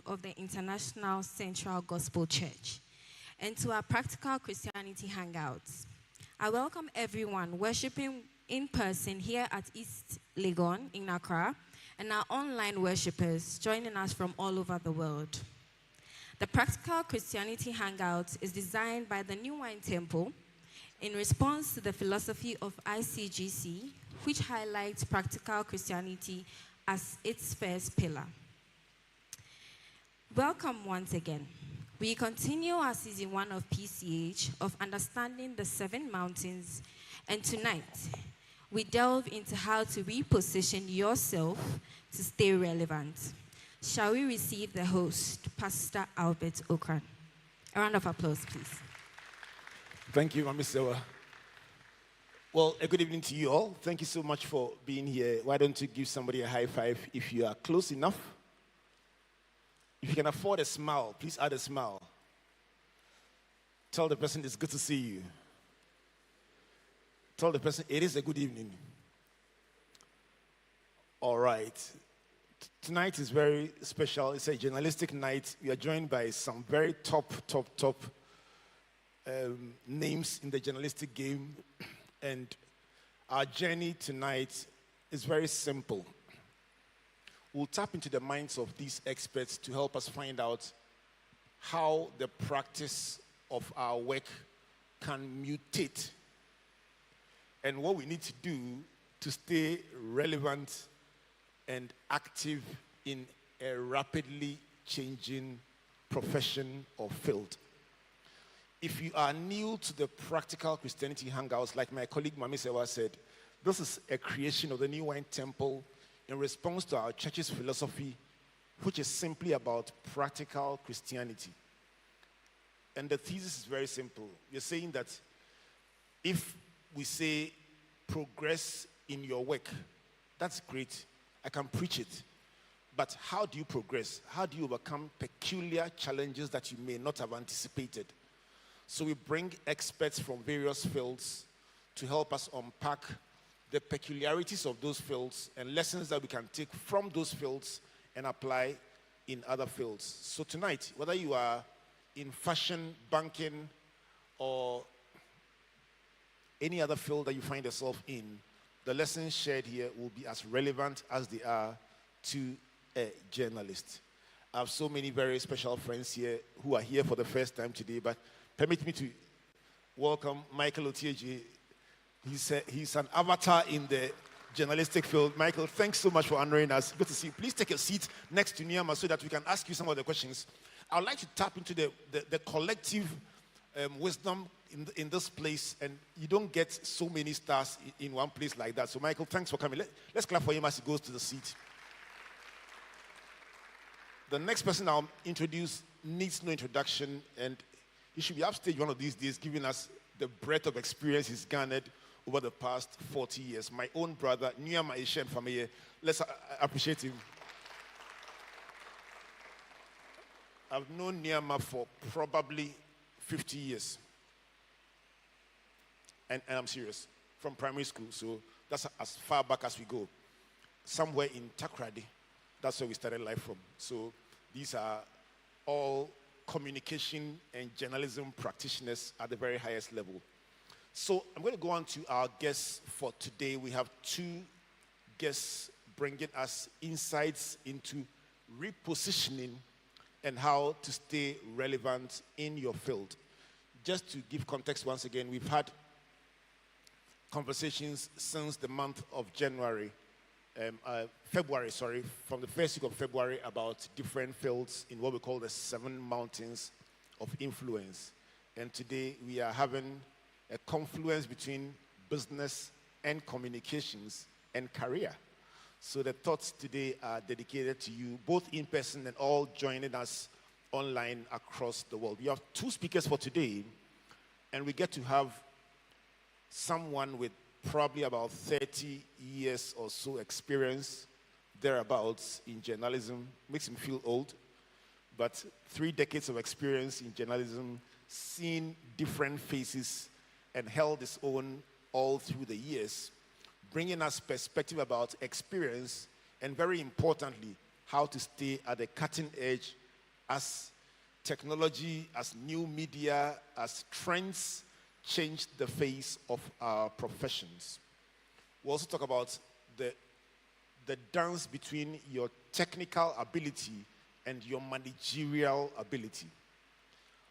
of the International Central Gospel Church and to our Practical Christianity Hangouts. I welcome everyone worshiping in person here at East Legon in Accra and our online worshipers joining us from all over the world. The Practical Christianity Hangout is designed by the New Wine Temple in response to the philosophy of ICGC, which highlights practical Christianity as its first pillar. Welcome once again. We continue our season 1 of PCH of understanding the 7 mountains, and tonight we delve into how to reposition yourself to stay relevant. Shall we receive the host, Pastor Albert Okran? A round of applause, please. Thank you, Mami Sewa. Well, a good evening to you all. Thank you so much for being here. Why don't you give somebody a high five if you are close enough? If you can afford a smile, please add a smile. Tell the person it's good to see you. Tell the person it is a good evening. All right. Tonight is very special. It's a journalistic night. We are joined by some very top names in the journalistic game. And our journey tonight is very simple. We'll tap into the minds of these experts to help us find out how the practice of our work can mutate and what we need to do to stay relevant and active in a rapidly changing profession or field. If you are new to the Practical Christianity Hangouts, like my colleague Mami Sewa said, this is a creation of the New Wine Temple in response to our church's philosophy, which is simply about practical Christianity. And the thesis is very simple. We're saying that if we say progress in your work, that's great. I can preach it. But how do you progress? How do you overcome peculiar challenges that you may not have anticipated? So we bring experts from various fields to help us unpack the peculiarities of those fields and lessons that we can take from those fields and apply in other fields. So tonight, whether you are in fashion, banking, or any other field that you find yourself in, the lessons shared here will be as relevant as they are to a journalist. I have so many very special friends here who are here for the first time today, but permit me to welcome Michael Otieji. He's an avatar in the journalistic field. Michael, thanks so much for honoring us. Good to see you. Please take a seat next to Niyama so that we can ask you some of the questions. I would like to tap into the collective wisdom in this place, and you don't get so many stars in one place like that. So, Michael, thanks for coming. Let's clap for him as he goes to the seat. The next person I'll introduce needs no introduction, and he should be upstage one of these days, giving us the breadth of experience he's garnered over the past 40 years. My own brother, Niyama Eshen Famiye. Let's appreciate him. I've known Niyama for probably 50 years. And I'm serious. From primary school, so that's as far back as we go. Somewhere in Takrady, that's where we started life from. So these are all communication and journalism practitioners at the very highest level. So I'm going to go on to our guests for today. We have 2 guests bringing us insights into repositioning and how to stay relevant in your field. Just to give context once again, we've had conversations since the month of February, from the first week of February about different fields in what we call the 7 mountains of influence. And today we are having a confluence between business and communications and career. So the thoughts today are dedicated to you, both in person and all joining us online across the world. We have 2 speakers for today, and we get to have someone with probably about 30 years or so experience, thereabouts, in journalism. Makes him feel old, but 3 decades of experience in journalism, seen different faces, and held his own all through the years, bringing us perspective about experience and, very importantly, how to stay at the cutting edge as technology, as new media, as trends change the face of our professions. We'll also talk about the dance between your technical ability and your managerial ability.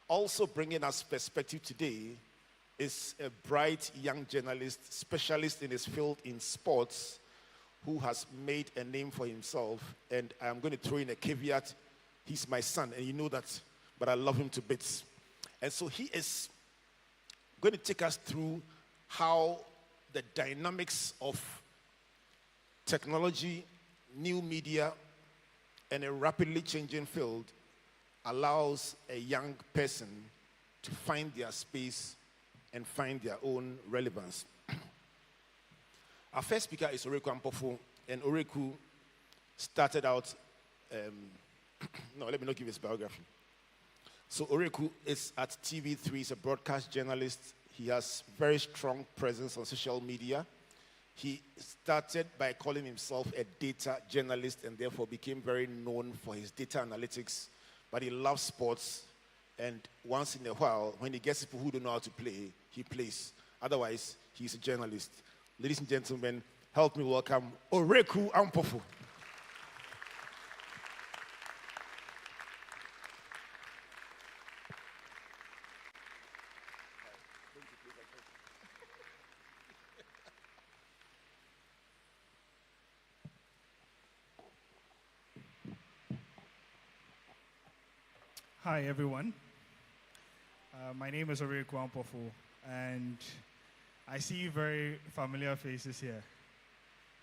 Also bringing us perspective today is a bright young journalist, specialist in his field in sports, who has made a name for himself. And I'm going to throw in a caveat. He's my son, and you know that, but I love him to bits. And so he is going to take us through how the dynamics of technology, new media, and a rapidly changing field allows a young person to find their space and find their own relevance. Our first speaker is Oreku Ampofo, and Oreku started out, no, let me not give his biography. So Oreku is at TV3, he's a broadcast journalist. He has very strong presence on social media. He started by calling himself a data journalist and therefore became very known for his data analytics. But he loves sports, and once in a while, when he gets people who don't know how to play, he plays. Otherwise, he's a journalist. Ladies and gentlemen, help me welcome Oreku Ampofo. Hi, everyone. My name is Oreku Ampofo, and I see very familiar faces here.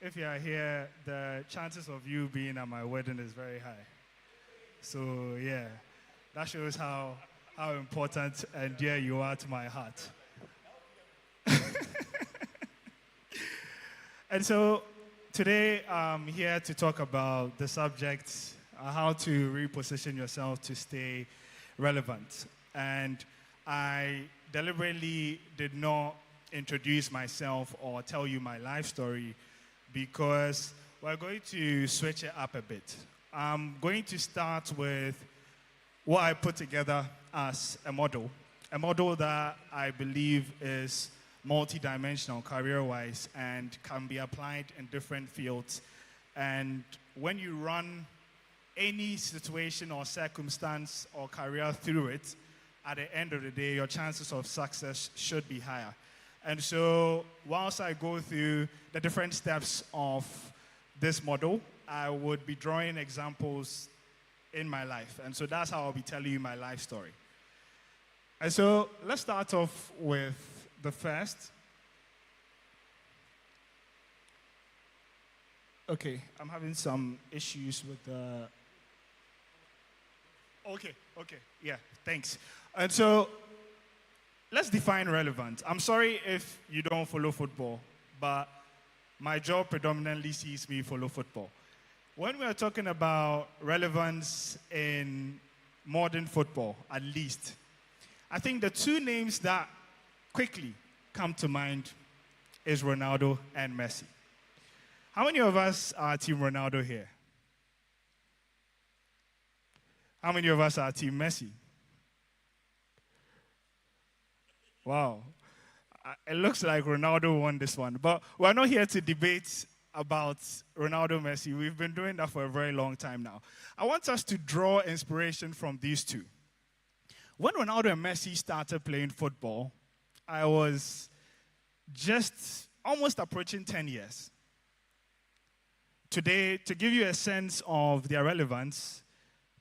If you are here, the chances of you being at my wedding is very high. So, yeah, that shows how important and dear you are to my heart. And so, today I'm here to talk about the subject, how to reposition yourself to stay relevant. And I deliberately did not introduce myself or tell you my life story because we're going to switch it up a bit. I'm going to start with what I put together as a model that I believe is multidimensional career-wise and can be applied in different fields. And when you run any situation or circumstance or career through it, at the end of the day, your chances of success should be higher. And so, whilst I go through the different steps of this model, I would be drawing examples in my life. And so that's how I'll be telling you my life story. And so, let's start off with the first. Okay, I'm having some issues with the... Okay, yeah, thanks. And so, let's define relevant. I'm sorry if you don't follow football, but my job predominantly sees me follow football. When we are talking about relevance in modern football, at least, I think the two names that quickly come to mind is Ronaldo and Messi. How many of us are Team Ronaldo here? How many of us are Team Messi? Wow. It looks like Ronaldo won this one. But we're not here to debate about Ronaldo Messi. We've been doing that for a very long time now. I want us to draw inspiration from these two. When Ronaldo and Messi started playing football, I was just almost approaching 10 years. Today, to give you a sense of their relevance,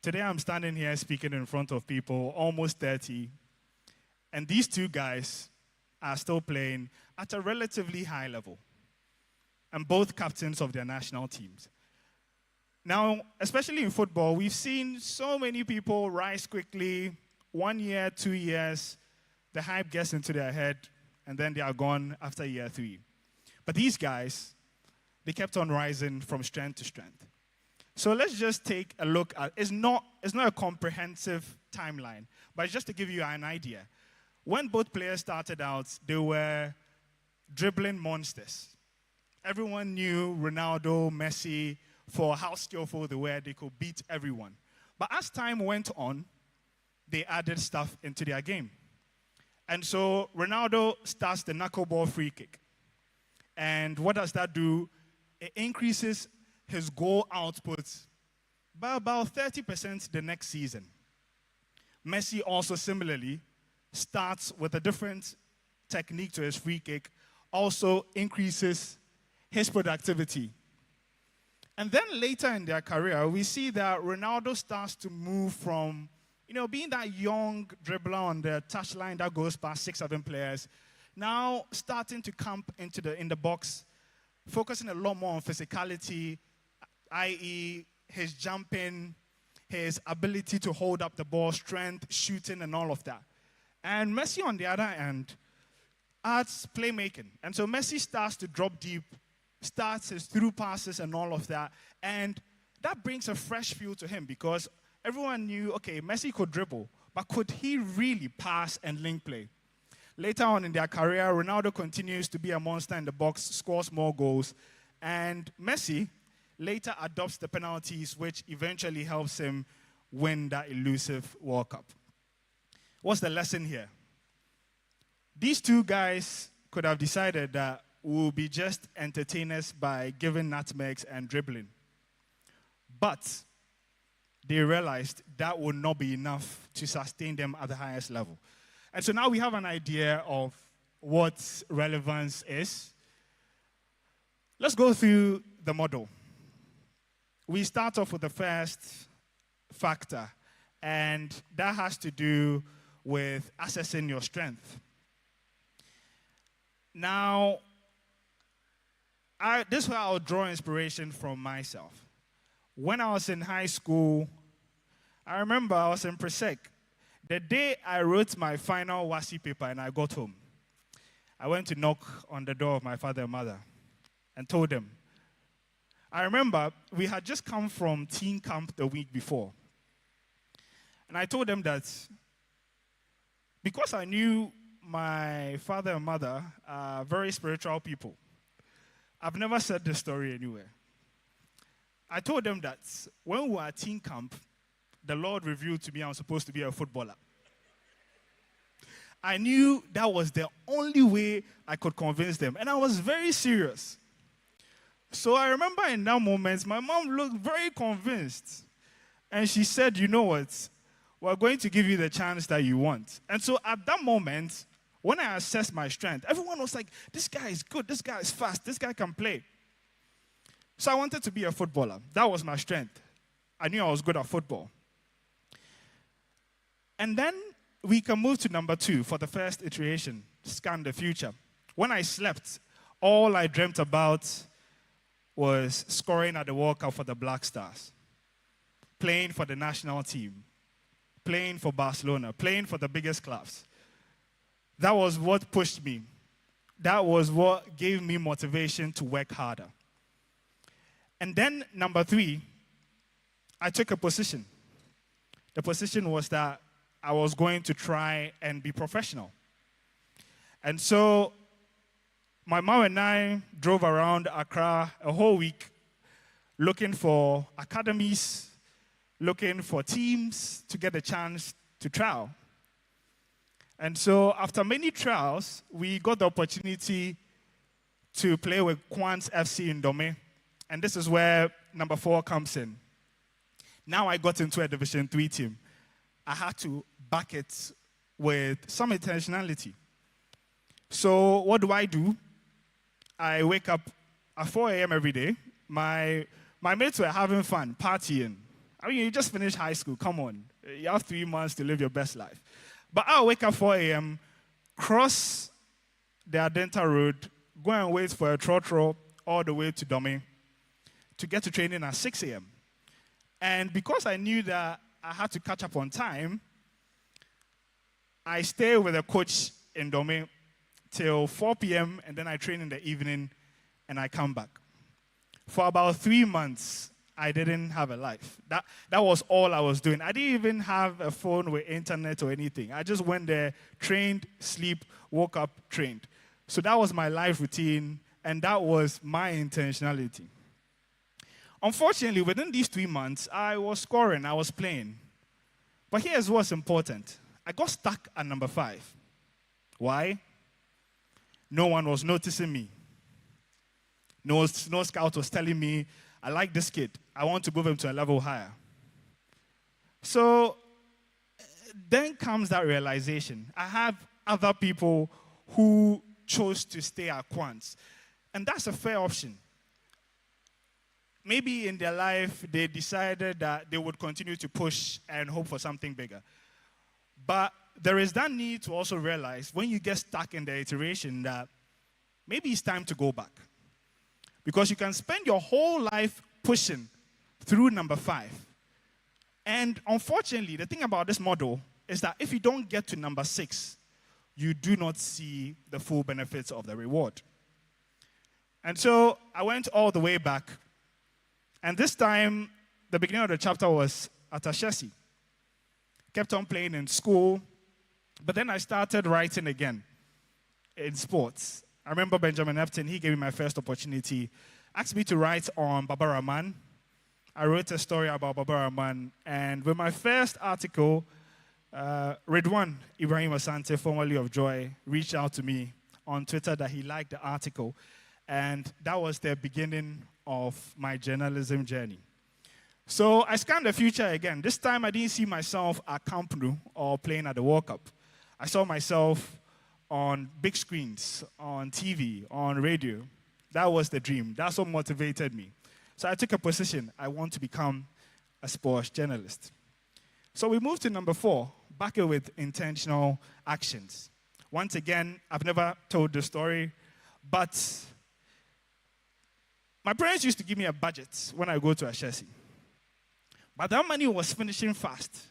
today I'm standing here speaking in front of people, almost 30, and these two guys are still playing at a relatively high level, and both captains of their national teams. Now, especially in football, we've seen so many people rise quickly, 1 year, 2 years, the hype gets into their head, and then they are gone after year 3. But these guys, they kept on rising from strength to strength. So let's just take a look at, it's not a comprehensive timeline, but just to give you an idea. When both players started out, they were dribbling monsters. Everyone knew Ronaldo, Messi for how skillful they were. They could beat everyone. But as time went on, they added stuff into their game. And so Ronaldo starts the knuckleball free kick. And what does that do? It increases his goal output by about 30% the next season. Messi also similarly starts with a different technique to his free kick, also increases his productivity. And then later in their career, we see that Ronaldo starts to move from, being that young dribbler on the touchline that goes past 6-7 players, now starting to camp in the box, focusing a lot more on physicality, i.e. his jumping, his ability to hold up the ball, strength, shooting, and all of that. And Messi, on the other hand, adds playmaking. And so Messi starts to drop deep, starts his through passes and all of that. And that brings a fresh feel to him because everyone knew, okay, Messi could dribble, but could he really pass and link play? Later on in their career, Ronaldo continues to be a monster in the box, scores more goals. And Messi later adopts the penalties, which eventually helps him win that elusive World Cup. What's the lesson here? These two guys could have decided that we'll be just entertainers by giving nutmegs and dribbling. But they realized that would not be enough to sustain them at the highest level. And so now we have an idea of what relevance is. Let's go through the model. We start off with the first factor, and that has to do with assessing your strength. Now, this is where I'll draw inspiration from myself. When I was in high school, I remember I was in Presec. The day I wrote my final WASI paper and I got home, I went to knock on the door of my father and mother and told them. I remember we had just come from teen camp the week before. And I told them that because I knew my father and mother are very spiritual people, I've never said this story anywhere. I told them that when we were at teen camp, the Lord revealed to me I was supposed to be a footballer. I knew that was the only way I could convince them, and I was very serious. So I remember in that moment, my mom looked very convinced, and she said, you know what, we're going to give you the chance that you want. And so at that moment, when I assessed my strength, everyone was like, this guy is good, this guy is fast, this guy can play. So I wanted to be a footballer. That was my strength. I knew I was good at football. And then we can move to number 2 for the first iteration, scan the future. When I slept, all I dreamt about was scoring at the World Cup for the Black Stars, playing for the national team, playing for Barcelona, playing for the biggest clubs. That was what pushed me. That was what gave me motivation to work harder. And then number 3, I took a position. The position was that I was going to try and be professional. And so my mom and I drove around Accra a whole week looking for academies, looking for teams to get a chance to trial. And so after many trials, we got the opportunity to play with Quants FC in Dome. And this is where number 4 comes in. Now I got into a Division 3 team. I had to back it with some intentionality. So what do? I wake up at 4 a.m. every day. My mates were having fun, partying. I mean, you just finished high school. Come on. You have 3 months to live your best life. But I'll wake up 4 a.m., cross the Adenta Road, go and wait for a trotro all the way to Dome to get to training at 6 a.m. And because I knew that I had to catch up on time, I stay with a coach in Dome till 4 p.m., and then I train in the evening, and I come back. For about 3 months, I didn't have a life. That was all I was doing. I didn't even have a phone with internet or anything. I just went there, trained, sleep, woke up, trained. So that was my life routine, and that was my intentionality. Unfortunately, within these 3 months, I was scoring, I was playing. But here's what's important. I got stuck at number 5. Why? No one was noticing me. No scout was telling me, I like this kid. I want to move him to a level higher. So then comes that realization. I have other people who chose to stay at Quants. And that's a fair option. Maybe in their life, they decided that they would continue to push and hope for something bigger. But there is that need to also realize when you get stuck in the iteration that maybe it's time to go back. Because you can spend your whole life pushing through number 5. And unfortunately, the thing about this model is that if you don't get to number 6, you do not see the full benefits of the reward. And so I went all the way back. And this time, the beginning of the chapter was at ICGC. Kept on playing in school, but then I started writing again in sports. I remember Benjamin Epton, he gave me my first opportunity, asked me to write on Baba Rahman. I wrote a story about Baba Rahman, and with my first article, Ridwan Ibrahim Asante, formerly of Joy, reached out to me on Twitter that he liked the article, and that was the beginning of my journalism journey. So I scanned the future again. This time I didn't see myself at Camp Nou or playing at the World Cup. I saw myself on big screens, on TV, on radio. That was the dream. That's what motivated me. So I took a position. I want to become a sports journalist. So we moved to number 4, back with intentional actions. Once again, I've never told the story, but my parents used to give me a budget when I go to ICGC. But that money was finishing fast.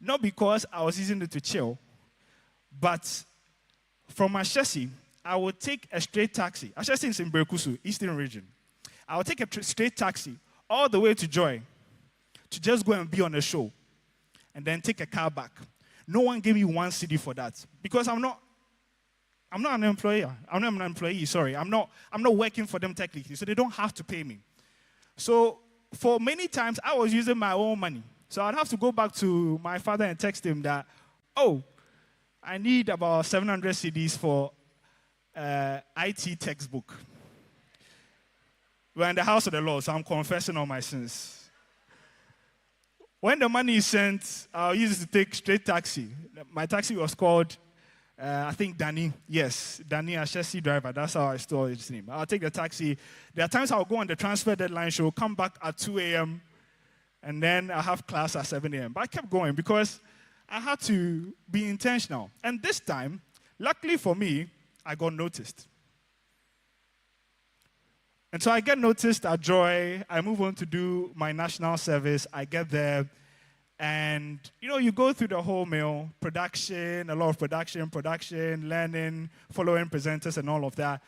Not because I was using it to chill, but from ICGC, I would take a straight taxi. ICGC is in Berkusu, Eastern region. I would take a straight taxi all the way to Joy to just go and be on a show and then take a car back. No one gave me 1 cedi for that because I'm not an employee. I'm not an employee, sorry. I'm not working for them technically, so they don't have to pay me. So for many times, I was using my own money. So I'd have to go back to my father and text him that, oh, I need about 700 cedis for IT textbook. We're in the house of the Lord, so I'm confessing all my sins. When the money is sent, I'll use it to take straight taxi. My taxi was called I think Danny, yes, Danny, a ICGC driver. That's how I store his name. I'll take the taxi. There are times I'll go on the transfer deadline show, come back at 2 a.m., and then I have class at 7 a.m. But I kept going because I had to be intentional. And this time, luckily for me, I got noticed. And so I get noticed at Joy. I move on to do my national service. I get there. And, you go through the whole meal, production, a lot of production, learning, following presenters and all of that.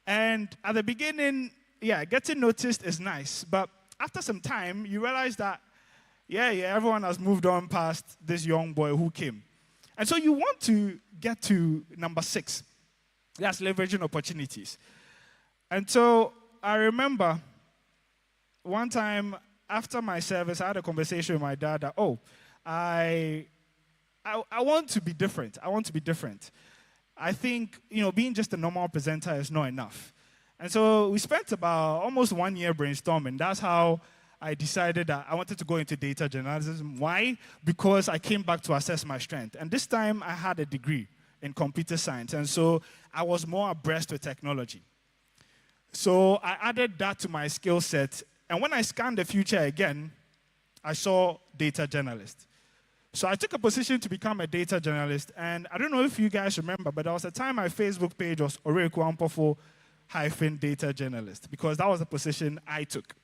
And at the beginning, getting noticed is nice. But after some time, you realize that, everyone has moved on past this young boy who came. And so you want to get to number 6. That's leveraging opportunities. And so I remember one time, after my service, I had a conversation with my dad that, I want to be different. I want to be different. I think, being just a normal presenter is not enough. And so we spent about almost 1 year brainstorming. That's how I decided that I wanted to go into data journalism. Why? Because I came back to assess my strength. And this time I had a degree in computer science. And so I was more abreast with technology. So I added that to my skill set. And when I scanned the future again, I saw data journalist. So I took a position to become a data journalist. And I don't know if you guys remember, but there was a time my Facebook page was Oreku-Ampofo-data journalist, because that was the position I took.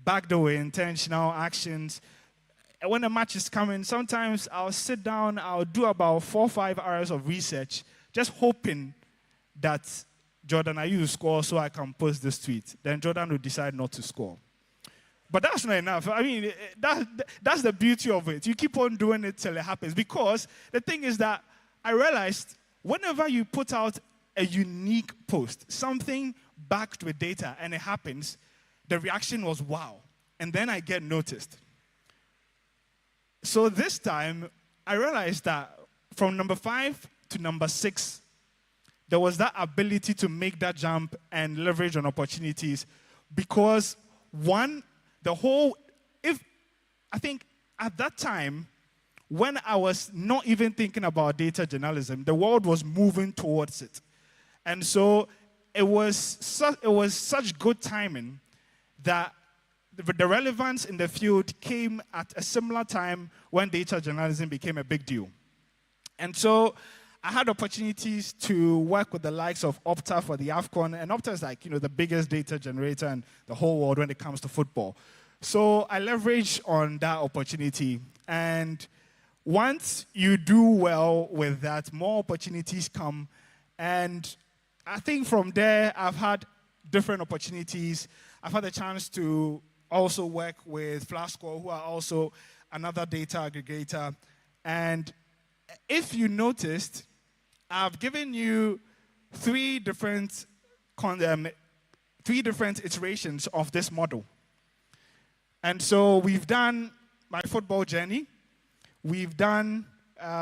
Back the way, intentional actions. And when a match is coming, sometimes I'll sit down, I'll do about 4 or 5 hours of research, just hoping that Jordan Ayew score so I can post this tweet. Then Jordan will decide not to score. But that's not enough. I mean, that's the beauty of it. You keep on doing it till it happens. Because the thing is that I realized whenever you put out a unique post, something backed with data, and it happens, the reaction was wow. And then I get noticed. So this time, I realized that from number 5 to number 6, there was that ability to make that jump and leverage on opportunities because I think at that time, when I was not even thinking about data journalism, the world was moving towards it. And so it was such good timing that the relevance in the field came at a similar time when data journalism became a big deal. And so I had opportunities to work with the likes of Opta for the AFCON, and Opta is like, the biggest data generator in the whole world when it comes to football. So I leveraged on that opportunity, and once you do well with that, more opportunities come, and I think from there I've had different opportunities. I've had a chance to also work with Flashscore, who are also another data aggregator, and if you noticed, I've given you three different iterations of this model. And so we've done my football journey, we've done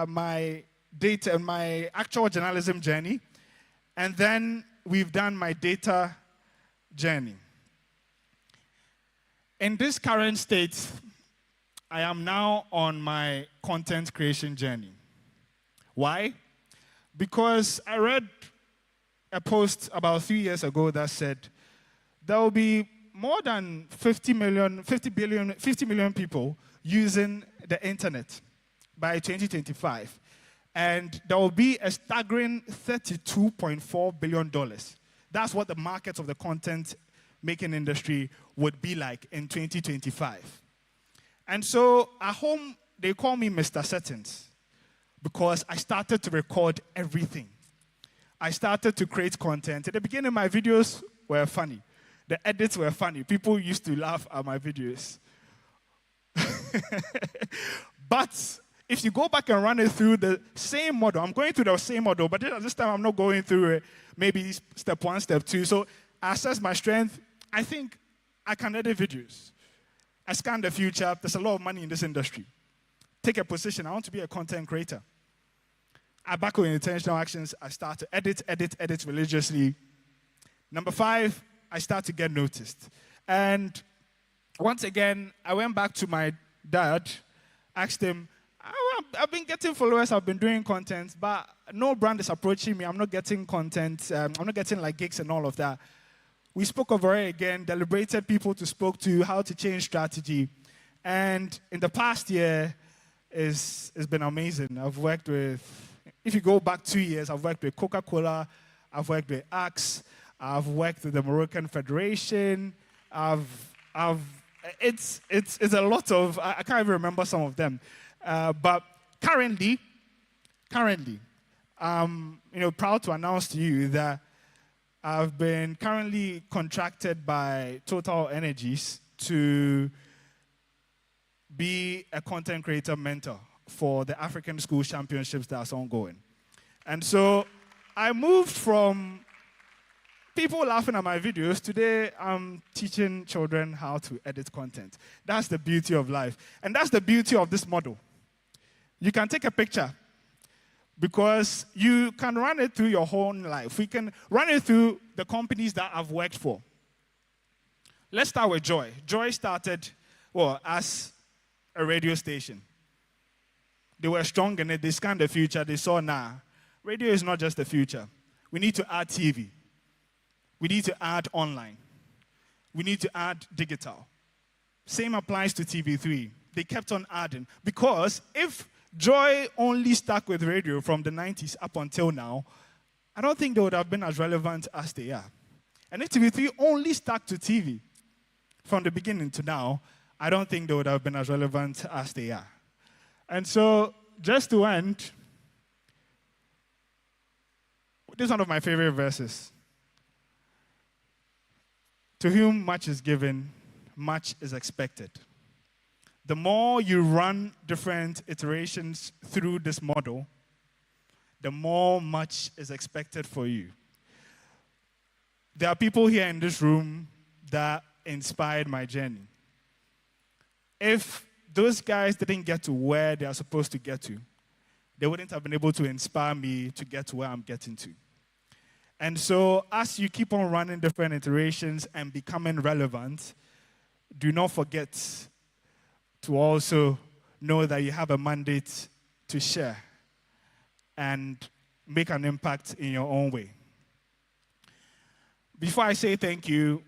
my data and my actual journalism journey, and then we've done my data journey. In this current state, I am now on my content creation journey. Why? Because I read a post about 3 years ago that said there will be more than 50 million people using the internet by 2025. And there will be a staggering $32.4 billion. That's what the market of the content making industry would be like in 2025. And so at home, they call me Mr. Settings because I started to record everything. I started to create content. At the beginning, my videos were funny. The edits were funny. People used to laugh at my videos. But if you go back and run it through the same model, I'm going through the same model, but this time I'm not going through it, maybe step 1, step 2. So I assess my strength. I think I can edit videos. I scan the future. There's a lot of money in this industry. Take a position. I want to be a content creator. I back with intentional actions. I start to edit religiously. Number 5, I start to get noticed. And once again, I went back to my dad, asked him, I've been getting followers, I've been doing content, but no brand is approaching me. I'm not getting content. I'm not getting like gigs and all of that. We spoke over it again, deliberated people to spoke to, how to change strategy. And in the past year, it's been amazing. I've worked with, if you go back 2 years, I've worked with Coca-Cola, I've worked with Axe, I've worked with the Moroccan Federation, it's a lot of, I can't even remember some of them. But currently, I'm proud to announce to you that I've been currently contracted by Total Energies to be a content creator mentor for the African School Championships that's ongoing. And so I moved from people laughing at my videos. Today, I'm teaching children how to edit content. That's the beauty of life. And that's the beauty of this model. You can take a picture because you can run it through your whole life. We can run it through the companies that I've worked for. Let's start with Joy. Joy started, as a radio station. They were strong in it. They scanned the future. They saw, radio is not just the future. We need to add TV. We need to add online. We need to add digital. Same applies to TV3. They kept on adding. Because if Joy only stuck with radio from the 90s up until now, I don't think they would have been as relevant as they are. And if TV3 only stuck to TV from the beginning to now, I don't think they would have been as relevant as they are. And so, just to end, this is one of my favorite verses. To whom much is given, much is expected. The more you run different iterations through this model, the more much is expected for you. There are people here in this room that inspired my journey. If those guys didn't get to where they are supposed to get to, they wouldn't have been able to inspire me to get to where I'm getting to. And so as you keep on running different iterations and becoming relevant, do not forget to also know that you have a mandate to share and make an impact in your own way. Before I say thank you,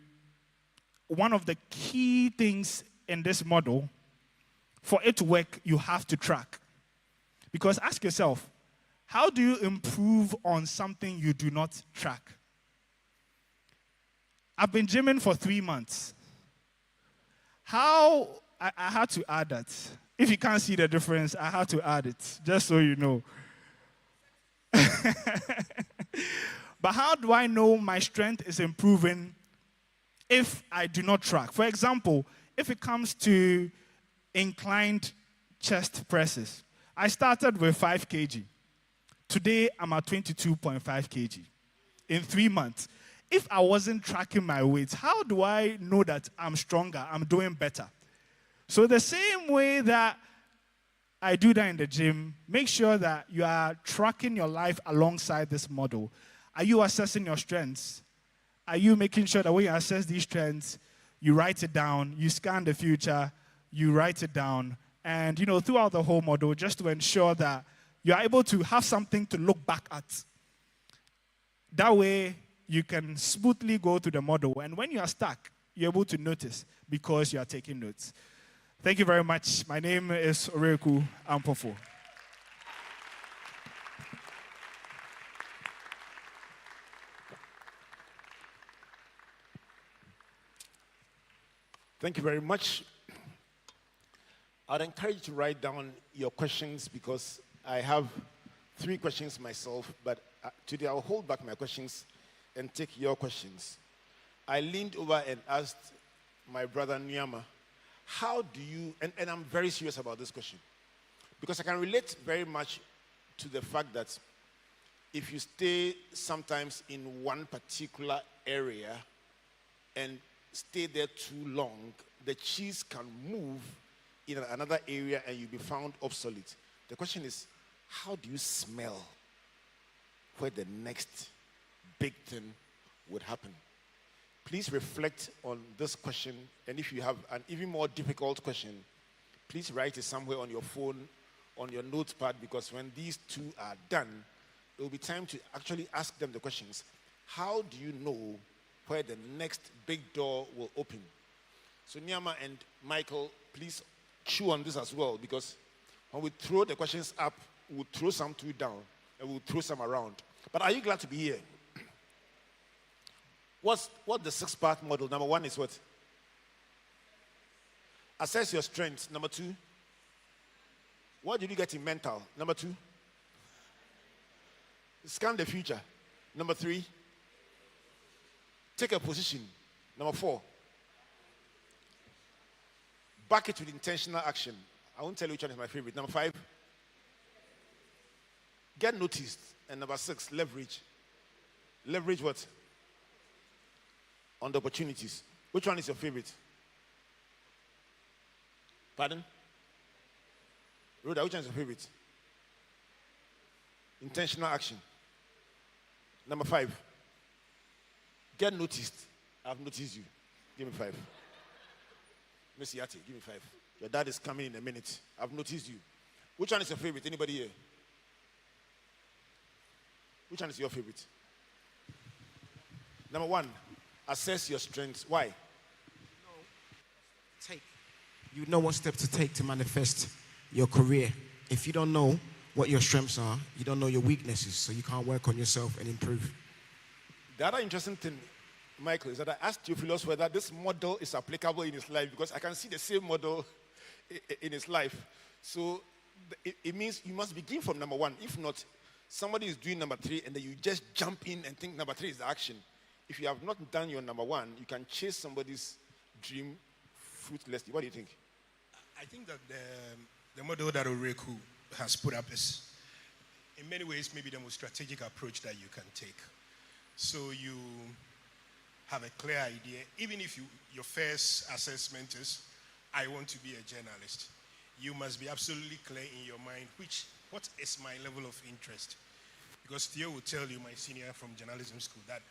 one of the key things in this model, for it to work, you have to track. Because ask yourself, how do you improve on something you do not track? I've been gymming for 3 months. I had to add that. If you can't see the difference, I had to add it, just so you know. But how do I know my strength is improving if I do not track? For example, if it comes to inclined chest presses, I started with 5 kg. Today, I'm at 22.5 kg in 3 months. If I wasn't tracking my weight, how do I know that I'm stronger, I'm doing better? So the same way that I do that in the gym, make sure that you are tracking your life alongside this model. Are you assessing your strengths? Are you making sure that when you assess these strengths, you write it down, you scan the future, you write it down, and throughout the whole model, just to ensure that you are able to have something to look back at. That way, you can smoothly go through the model, and when you are stuck, you're able to notice because you are taking notes. Thank you very much. My name is Oreku Ampofo. Thank you very much. I'd encourage you to write down your questions because I have 3 questions myself, but today I'll hold back my questions and take your questions. I leaned over and asked my brother Nyama, how do you, and I'm very serious about this question, because I can relate very much to the fact that if you stay sometimes in one particular area and stay there too long, the cheese can move in another area and you'll be found obsolete. The question is, how do you smell where the next big thing would happen? Please reflect on this question, and if you have an even more difficult question, please write it somewhere on your phone, on your notepad, because when these 2 are done, it will be time to actually ask them the questions. How do you know where the next big door will open? So Nyama and Michael, please chew on this as well, because when we throw the questions up, we'll throw some 2 down, and we'll throw some around. But are you glad to be here? What the 6-part model? Number 1 is what? Assess your strengths. Number 2, what did you get in mental? Number 2, scan the future. Number 3, take a position. Number 4, back it with intentional action. I won't tell you which one is my favorite. Number 5, get noticed. And number 6, leverage. Leverage what? On the opportunities. Which one is your favorite? Pardon? Rhoda, which one is your favorite? Intentional action. Number 5, get noticed. I've noticed you. Give me 5. Miss Yati, give me 5. Your dad is coming in a minute. I've noticed you. Which one is your favorite? Anybody here? Which one is your favorite? Number 1, assess your strengths. Why? You know what step to take to manifest your career. If you don't know what your strengths are, you don't know your weaknesses, so you can't work on yourself and improve. The other interesting thing, Michael, is that I asked Theophilus whether this model is applicable in his life, because I can see the same model in his life. So it means you must begin from number 1. If not, somebody is doing number 3 and then you just jump in and think number 3 is the action. If you have not done your number 1, you can chase somebody's dream fruitlessly. What do you think? I think that the model that Oreku has put up is, in many ways, maybe the most strategic approach that you can take. So you have a clear idea, even if your first assessment is, I want to be a journalist, you must be absolutely clear in your mind what is my level of interest. Because Theo will tell you, my senior from journalism school, that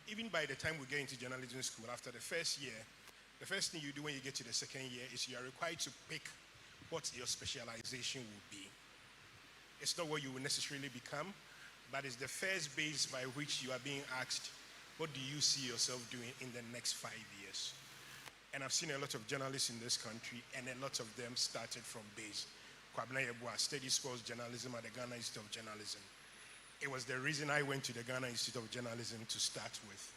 even by the time we get into journalism school, after the first year, the first thing you do when you get to the second year is you are required to pick what your specialization will be. It's not what you will necessarily become, but it's the first base by which you are being asked, what do you see yourself doing in the next 5 years? And I've seen a lot of journalists in this country, and a lot of them started from base. Kwabena Yeboah studied sports journalism at the Ghana Institute of Journalism. It was the reason I went to the Ghana Institute of Journalism to start with.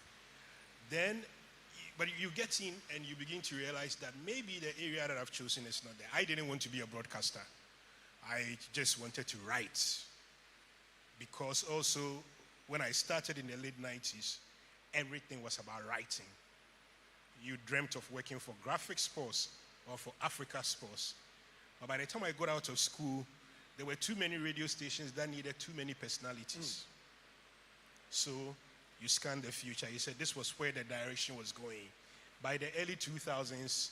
But you get in and you begin to realize that maybe the area that I've chosen is not there. I didn't want to be a broadcaster. I just wanted to write. Because also, when I started in the late 90s, everything was about writing. You dreamt of working for Graphic Sports or for Africa Sports. But by the time I got out of school, there were too many radio stations that needed too many personalities. So you scanned the future. You said this was where the direction was going. By the early 2000s,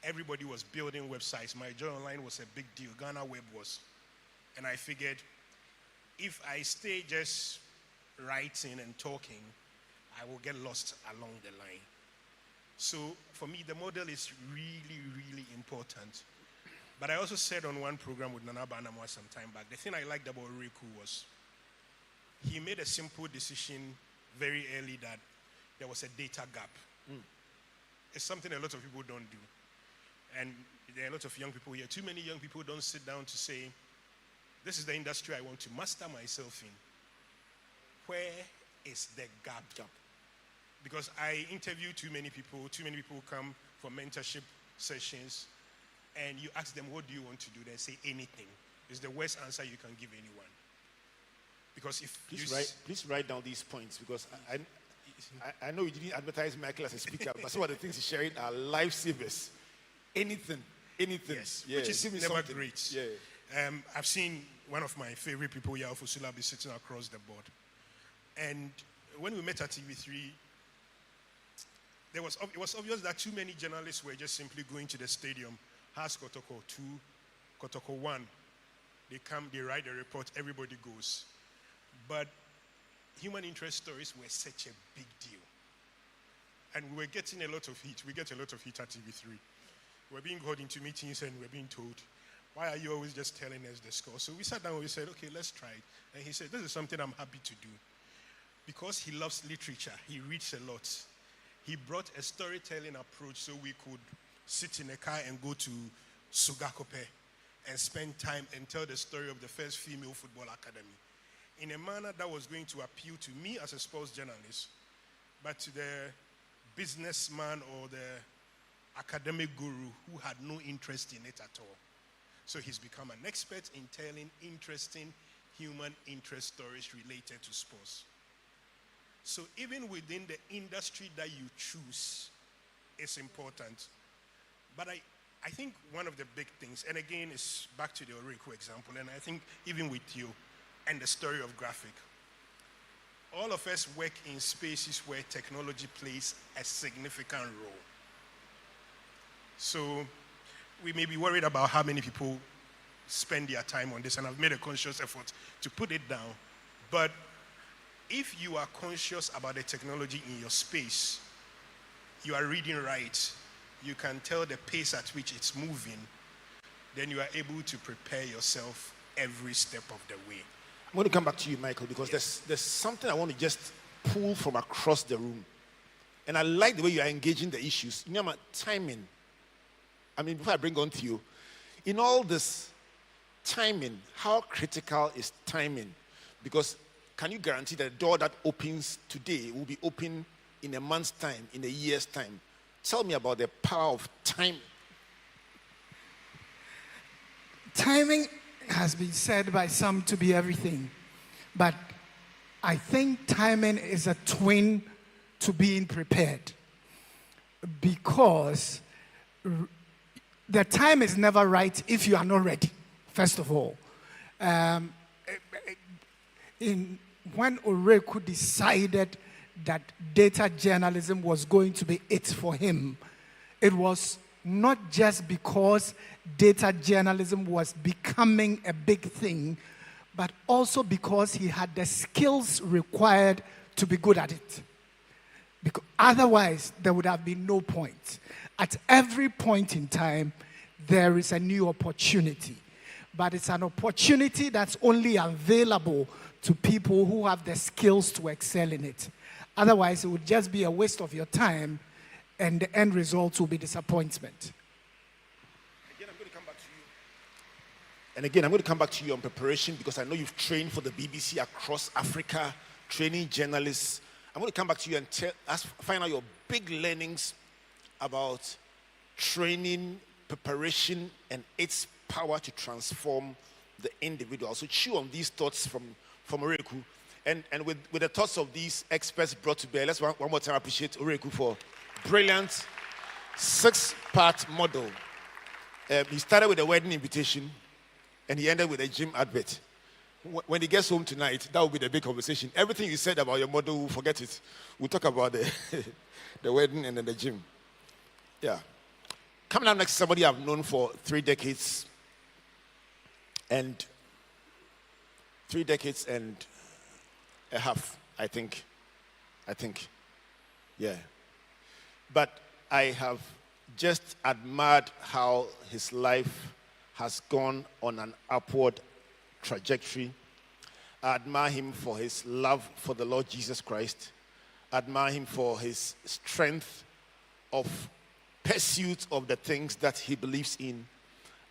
everybody was building websites. My Joy Online was a big deal. Ghana Web was. And I figured, if I stay just writing and talking, I will get lost along the line. So for me, the model is really, really important. But I also said on one program with Nana Banamwa some time back, the thing I liked about Reku was he made a simple decision very early that there was a data gap. It's something a lot of people don't do. And there are a lot of young people here. Too many young people don't sit down to say, this is the industry I want to master myself in. Where is the gap? Because I interview too many people come for mentorship sessions, and you ask them, what do you want to do? They say anything. It's the worst answer you can give anyone. Because if please write down these points, because I know you didn't advertise Michael as a speaker, but some of the things he's sharing are lifesavers. Anything. Yes, yeah. Which is never something. Great. Yeah. I've seen one of my favorite people, Yao Fusula, be sitting across the board. And when we met at TV3, it was obvious that too many journalists were just simply going to the stadium. Has Kotoko 2, Kotoko 1. They come, they write a report, everybody goes. But human interest stories were such a big deal. And we were getting a lot of heat. We get a lot of heat at TV3. We're being called into meetings and we're being told, why are you always just telling us the score? So we sat down and we said, okay, let's try it. And he said, this is something I'm happy to do. Because he loves literature, he reads a lot. He brought a storytelling approach so we could sit in a car and go to Sugakope and spend time and tell the story of the first female football academy in a manner that was going to appeal to me as a sports journalist, but to the businessman or the academic guru who had no interest in it at all. So he's become an expert in telling interesting human interest stories related to sports. So even within the industry that you choose, it's important. But I think one of the big things, and again, it's back to the Orico example, and I think even with you and the story of graphic, all of us work in spaces where technology plays a significant role. So we may be worried about how many people spend their time on this, and I've made a conscious effort to put it down. But if you are conscious about the technology in your space, you are reading right, you can tell the pace at which it's moving, then you are able to prepare yourself every step of the way. I'm going to come back to you, Michael, because there's something I want to just pull from across the room. And I like the way you are engaging the issues. You know, timing. I mean, before I bring on to you, in all this timing, how critical is timing? Because can you guarantee that the door that opens today will be open in a month's time, in a year's time? Tell me about the power of time. Timing has been said by some to be everything, but I think timing is a twin to being prepared, because the time is never right if you are not ready, first of all. When Oreku decided that data journalism was going to be it for him. It was not just because data journalism was becoming a big thing, but also because he had the skills required to be good at it. Because otherwise, there would have been no point. At every point in time, there is a new opportunity. But it's an opportunity that's only available to people who have the skills to excel in it. Otherwise, it would just be a waste of your time, and the end result will be disappointment. Again, I'm going to come back to you. And again, I'm going to come back to you on preparation because I know you've trained for the BBC across Africa, training journalists. I'm going to come back to you and find out your big learnings about training, preparation, and its power to transform the individual. So chew on these thoughts from Oreku. And with the thoughts of these experts brought to bear, let's one more time appreciate Oreku for brilliant 6-part model. He started with a wedding invitation and he ended with a gym advert. When he gets home tonight, that will be the big conversation. Everything you said about your model, we'll forget it. We'll talk about the wedding and then the gym. Yeah. Coming up next, somebody I've known for 3 decades and 3 decades and a half, I think. Yeah. But I have just admired how his life has gone on an upward trajectory. I admire him for his love for the Lord Jesus Christ. I admire him for his strength of pursuit of the things that he believes in.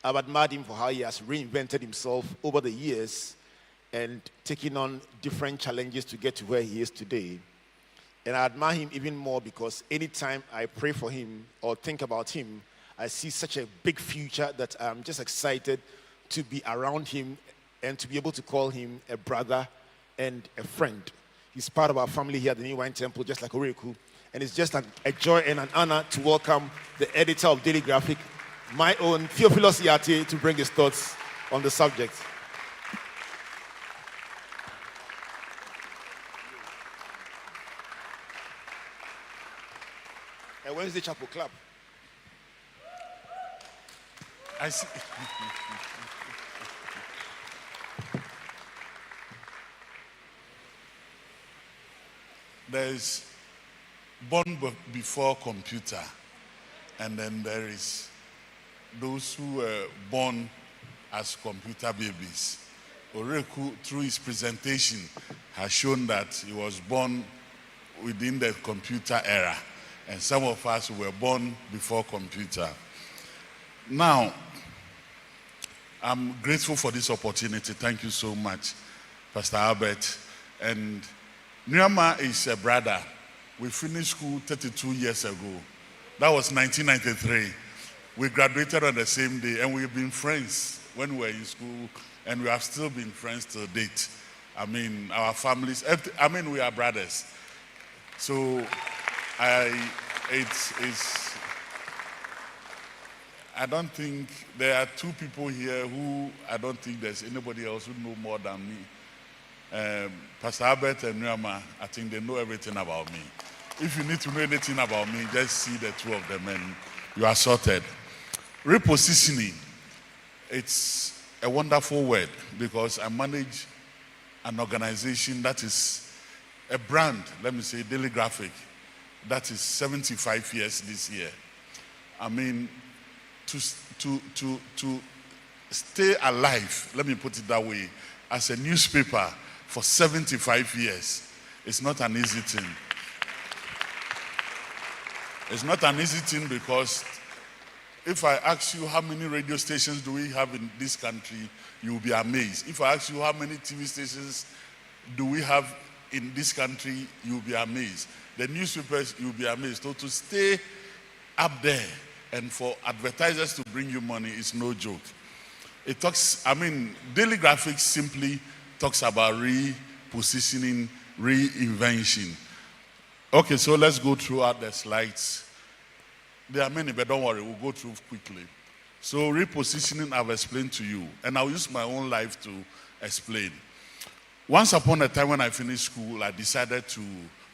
I've admired him for how he has reinvented himself over the years and taken on different challenges to get to where he is today. And I admire him even more because anytime I pray for him or think about him, I see such a big future that I'm just excited to be around him and to be able to call him a brother and a friend. He's part of our family here at the New Wine Temple, just like Oreku. And it's just a joy and an honor to welcome the editor of Daily Graphic, my own Theophilus Yate, to bring his thoughts on the subject. A Wednesday Chapel Club. I see. There's born before computer, and then there is those who were born as computer babies. Oreku, through his presentation, has shown that he was born within the computer era, and some of us were born before computer. Now, I'm grateful for this opportunity. Thank you so much, Pastor Albert. And Nyama is a brother. We finished school 32 years ago. That was 1993. We graduated on the same day, and we've been friends when we were in school, and we have still been friends till date. I mean, our families, we are brothers. So, I don't think there are 2 people here who I don't think there's anybody else who know more than me. Pastor Albert and Nyama, I think they know everything about me. If you need to know anything about me, just see the 2 of them and you are sorted. Repositioning, it's a wonderful word because I manage an organization that is a brand, let me say, Daily Graphic, that is 75 years this year. I mean, to stay alive, let me put it that way, as a newspaper for 75 years, it's not an easy thing. It's not an easy thing because if I ask you how many radio stations do we have in this country, you will be amazed. If I ask you how many TV stations do we have in this country, you will be amazed. The newspapers, you will be amazed. So to stay up there and for advertisers to bring you money is no joke. It talks, Daily Graphics simply talks about repositioning, reinvention. Okay, so let's go throughout the slides. There are many, but don't worry, we'll go through quickly. So repositioning, I've explained to you, and I'll use my own life to explain. Once upon a time when I finished school, I decided to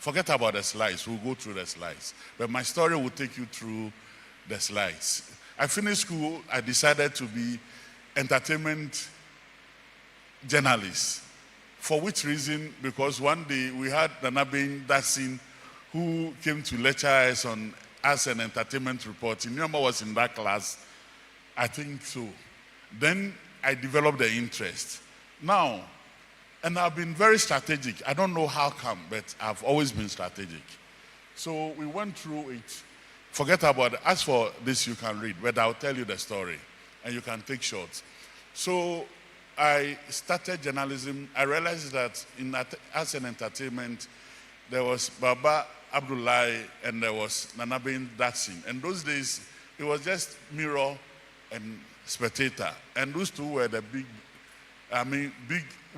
Forget about the slides. We'll go through the slides. But my story will take you through the slides. I finished school. I decided to be entertainment journalist. For which reason? Because one day we had Nanabin Dasin who came to lecture us on as an entertainment reporting. You remember I was in that class? I think so. Then I developed the interest. Now, and I've been very strategic. I don't know how come, but I've always been strategic. So we went through it. Forget about it. As for this, you can read, but I'll tell you the story, and you can take shots. So I started journalism. I realized that as an entertainment, there was Baba Abdullahi and there was Nanabin Datsin. And those days, it was just Mirror and Spectator. And those two were the big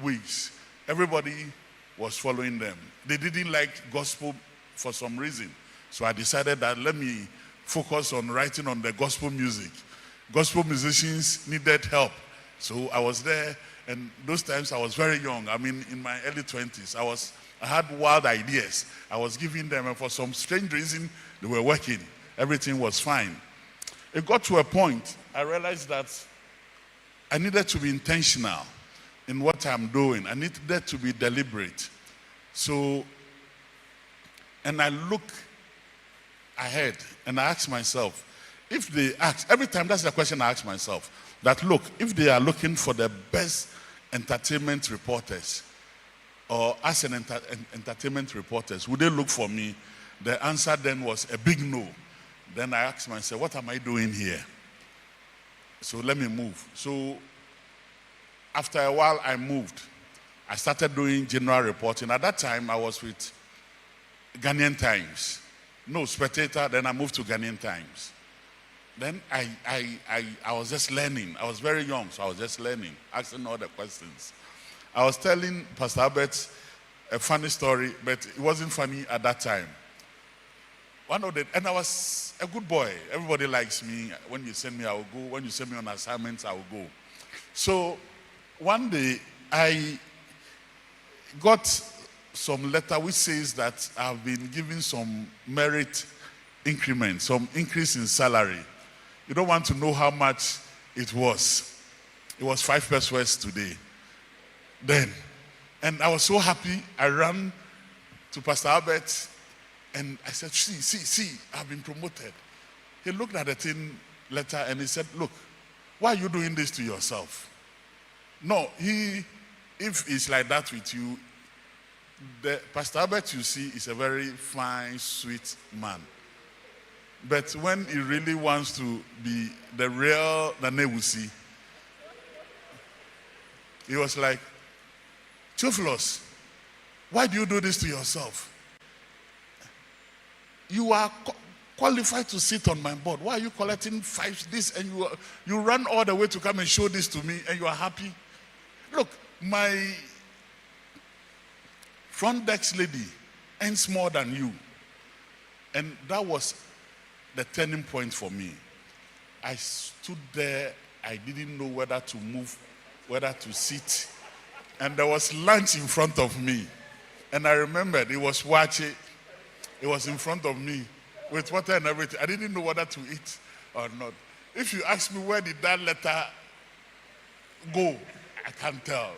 wigs. Everybody was following them. They didn't like gospel for some reason. So I decided that let me focus on writing on the gospel music. Gospel musicians needed help. So I was there, and those times I was very young. I mean, in my early 20s, I had wild ideas. I was giving them, and for some strange reason, they were working. Everything was fine. It got to a point, I realized that I needed to be intentional in what I'm doing. I needed to be deliberate. So, and I look ahead, and I ask myself, if they ask, every time that's the question I ask myself, that look, if they are looking for the best entertainment reporters, or as an entertainment reporters, would they look for me? The answer then was a big no. Then I asked myself, what am I doing here? So let me move. So after a while, I moved. I started doing general reporting. At that time, I was with Ghanaian Times. No, Spectator, then I moved to Ghanaian Times. Then I was just learning. I was very young, so I was just learning, asking all the questions. I was telling Pastor Albert a funny story, but it wasn't funny at that time. And I was a good boy. Everybody likes me. When you send me, I will go. When you send me on assignments, I will go. So one day, I got some letter which says that I've been given some merit increment, some increase in salary. You don't want to know how much it was. It was 5 pesos today. Then, and I was so happy, I ran to Pastor Albert and I said, see, I've been promoted. He looked at the letter and he said, look, why are you doing this to yourself? No, if it's like that with you, the Pastor Albert you see is a very fine, sweet man. But when he really wants to be the real Nanewusi, he was like, Theophilus, why do you do this to yourself? You are qualified to sit on my board. Why are you collecting this and you run all the way to come and show this to me and you are happy? Look, my front desk lady earns more than you. And that was the turning point for me. I stood there. I didn't know whether to move, whether to sit. And there was lunch in front of me. And I remembered it was wache. It was in front of me with water and everything. I didn't know whether to eat or not. If you ask me where did that letter go, I can't tell.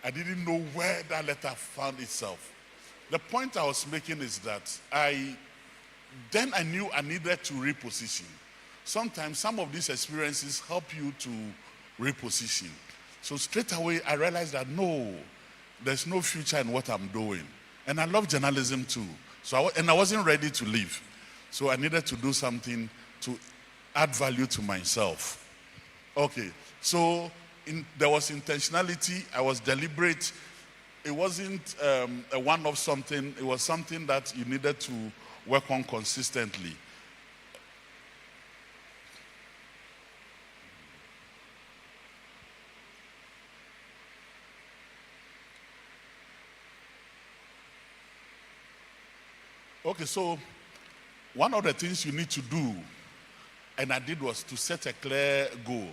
I didn't know where that letter found itself. The point I was making is that I knew I needed to reposition. Sometimes some of these experiences help you to reposition. So straight away, I realized that no, there's no future in what I'm doing. And I love journalism too. So I wasn't ready to leave. So I needed to do something to add value to myself. Okay, so there was intentionality. I was deliberate. It wasn't a one-off something. It was something that you needed to work on consistently. Okay, so one of the things you need to do, and I did, was to set a clear goal.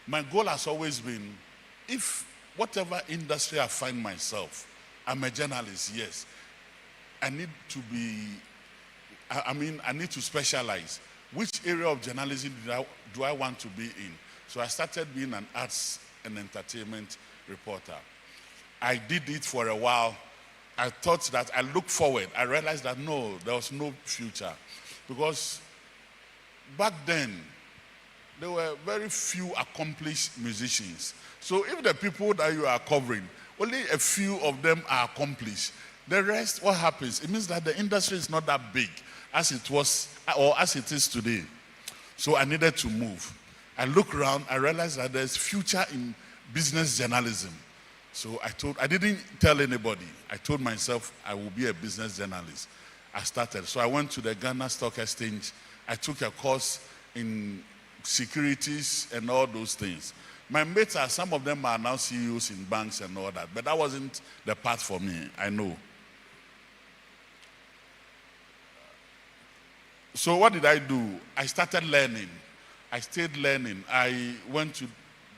My goal has always been, if whatever industry I find myself, I'm a journalist, yes. I need to be, I need to specialize. Which area of journalism do I want to be in? So I started being an arts and entertainment reporter. I did it for a while. I thought that I looked forward. I realized that no, there was no future. Because back then, there were very few accomplished musicians. So if the people that you are covering, only a few of them are accomplished. The rest, what happens? It means that the industry is not that big as it was or as it is today. So I needed to move. I looked around, I realized that there's future in business journalism. So I didn't tell anybody. I told myself I will be a business journalist. I started. So I went to the Ghana Stock Exchange. I took a course in securities and all those things. My mates some of them are now CEOs in banks and all that, but that wasn't the path for me, I know. So what did I do? I started learning. I stayed learning. I went to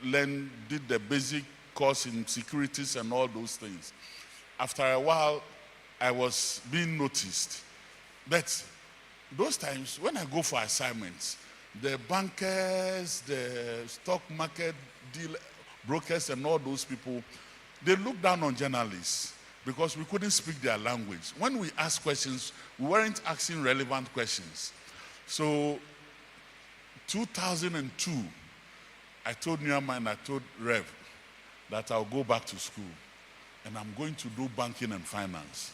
learn, did the basic course in securities and all those things. After a while, I was being noticed. But those times, when I go for assignments, the bankers, the stock market brokers and all those people, they look down on journalists because we couldn't speak their language. When we asked questions, we weren't asking relevant questions. So 2002, I told Newman, I told Rev that I'll go back to school and I'm going to do banking and finance.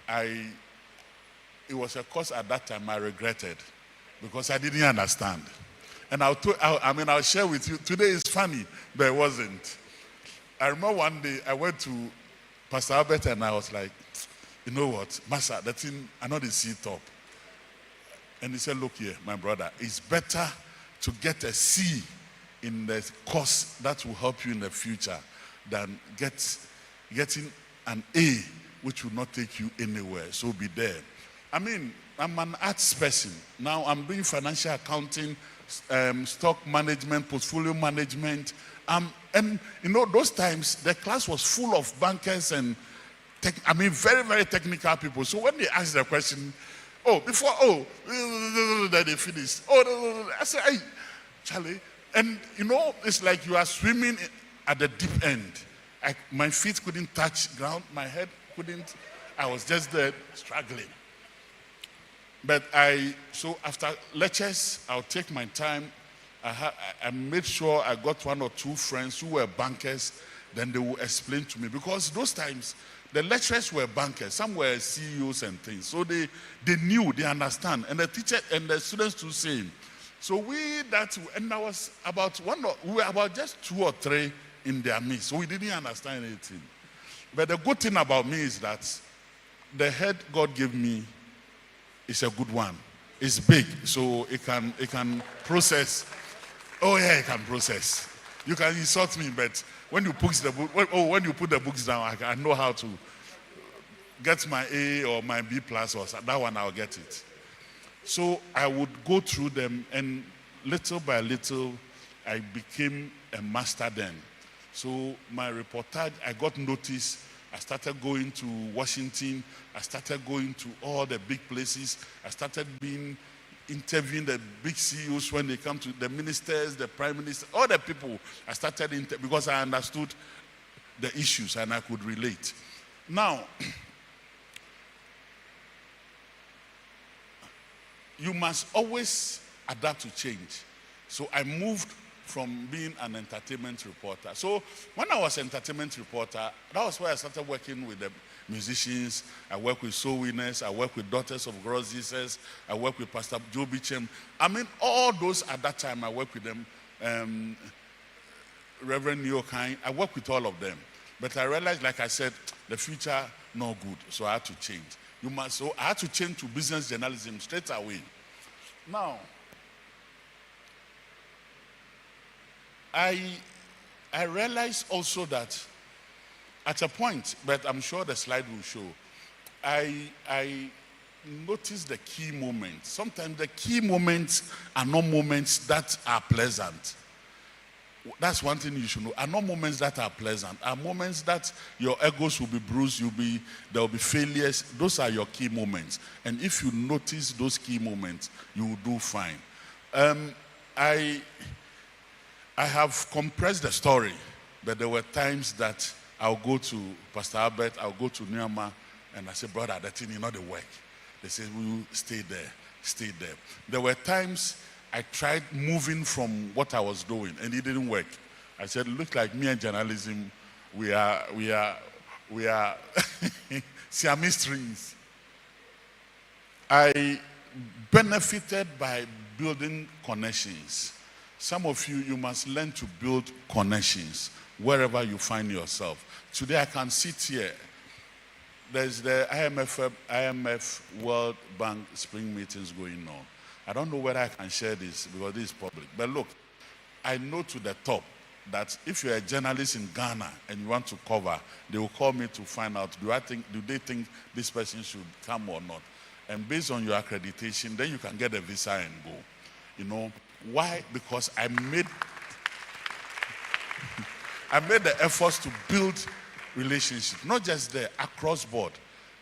It was a course at that time I regretted because I didn't understand. And I'll share with you, today is funny, but it wasn't. I remember one day I went to Pastor Albert and I was like, you know what, Master, that thing, I know the C top. And he said, look here, my brother, it's better to get a C in the course that will help you in the future than getting an A, which will not take you anywhere. So be there. I'm an arts person. Now I'm doing financial accounting, stock management, portfolio management. And you know, those times, the class was full of bankers and very, very technical people. So when they asked the question, then they finished. I said, hey, Charlie. And you know, it's like you are swimming at the deep end. My feet couldn't touch ground, my head couldn't. I was just there struggling. But so after lectures, I'll take my time. I made sure I got one or two friends who were bankers, then they will explain to me. Because those times, the lecturers were bankers, some were CEOs and things. So they knew, they understand. And the teacher and the students too same. So we were about just 2 or 3 in their midst. So we didn't understand anything. But the good thing about me is that the head God gave me is a good one. It's big, so it can process. Oh yeah, it can process. You can insult me, but when you put the books down, I know how to get my A or my B plus or that one. I'll get it. So I would go through them, and little by little, I became a master then. So my reportage, I got noticed. I started going to Washington. I started going to all the big places. I started interviewing the big CEOs when they come to the ministers, the prime minister, all the people. I started because I understood the issues and I could relate. Now, you must always adapt to change. So I moved from being an entertainment reporter. So when I was entertainment reporter, that was where I started working with the musicians. I work with soul winners. I work with Daughters of God Jesus. I work with Pastor Joe Beecham. All those at that time, I worked with them. Reverend Neo Kine, I worked with all of them. But I realized, like I said, the future not good. So I had to change. So I had to change to business journalism straight away. Now, I realized also that at a point, but I'm sure the slide will show, I noticed the key moments. Sometimes the key moments are not moments that are pleasant. That's one thing you should know. Are not moments that are pleasant. Are moments that your egos will be bruised, there will be failures. Those are your key moments. And if you notice those key moments, you will do fine. I have compressed the story, but there were times that I'll go to Pastor Albert, I'll go to Nyama, and I say, brother, that thing is not the work. They say, we will stay there, stay there. There were times I tried moving from what I was doing, and it didn't work. I said, look like me and journalism, we are Siamese twins. I benefited by building connections. Some of you, you must learn to build connections wherever you find yourself. Today I can sit here. There's the IMF World Bank spring meetings going on. I don't know whether I can share this because this is public. But look, I know to the top that if you're a journalist in Ghana and you want to cover, they will call me to find out, do they think this person should come or not? And based on your accreditation, then you can get a visa and go. You know, why? Because I made the efforts to build relationships, not just there, across board.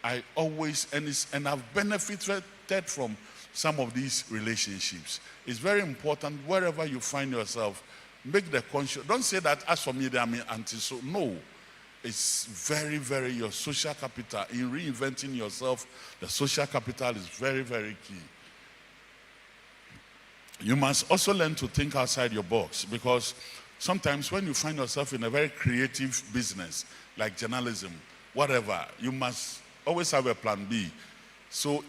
I always, and I've benefited from some of these relationships. It's very important wherever you find yourself, make the conscious. Don't say that as for me, I'm anti-so. No. It's very, very your social capital. In reinventing yourself, the social capital is very, very key. You must also learn to think outside your box, because sometimes when you find yourself in a very creative business, like journalism, whatever, you must always have a plan B. So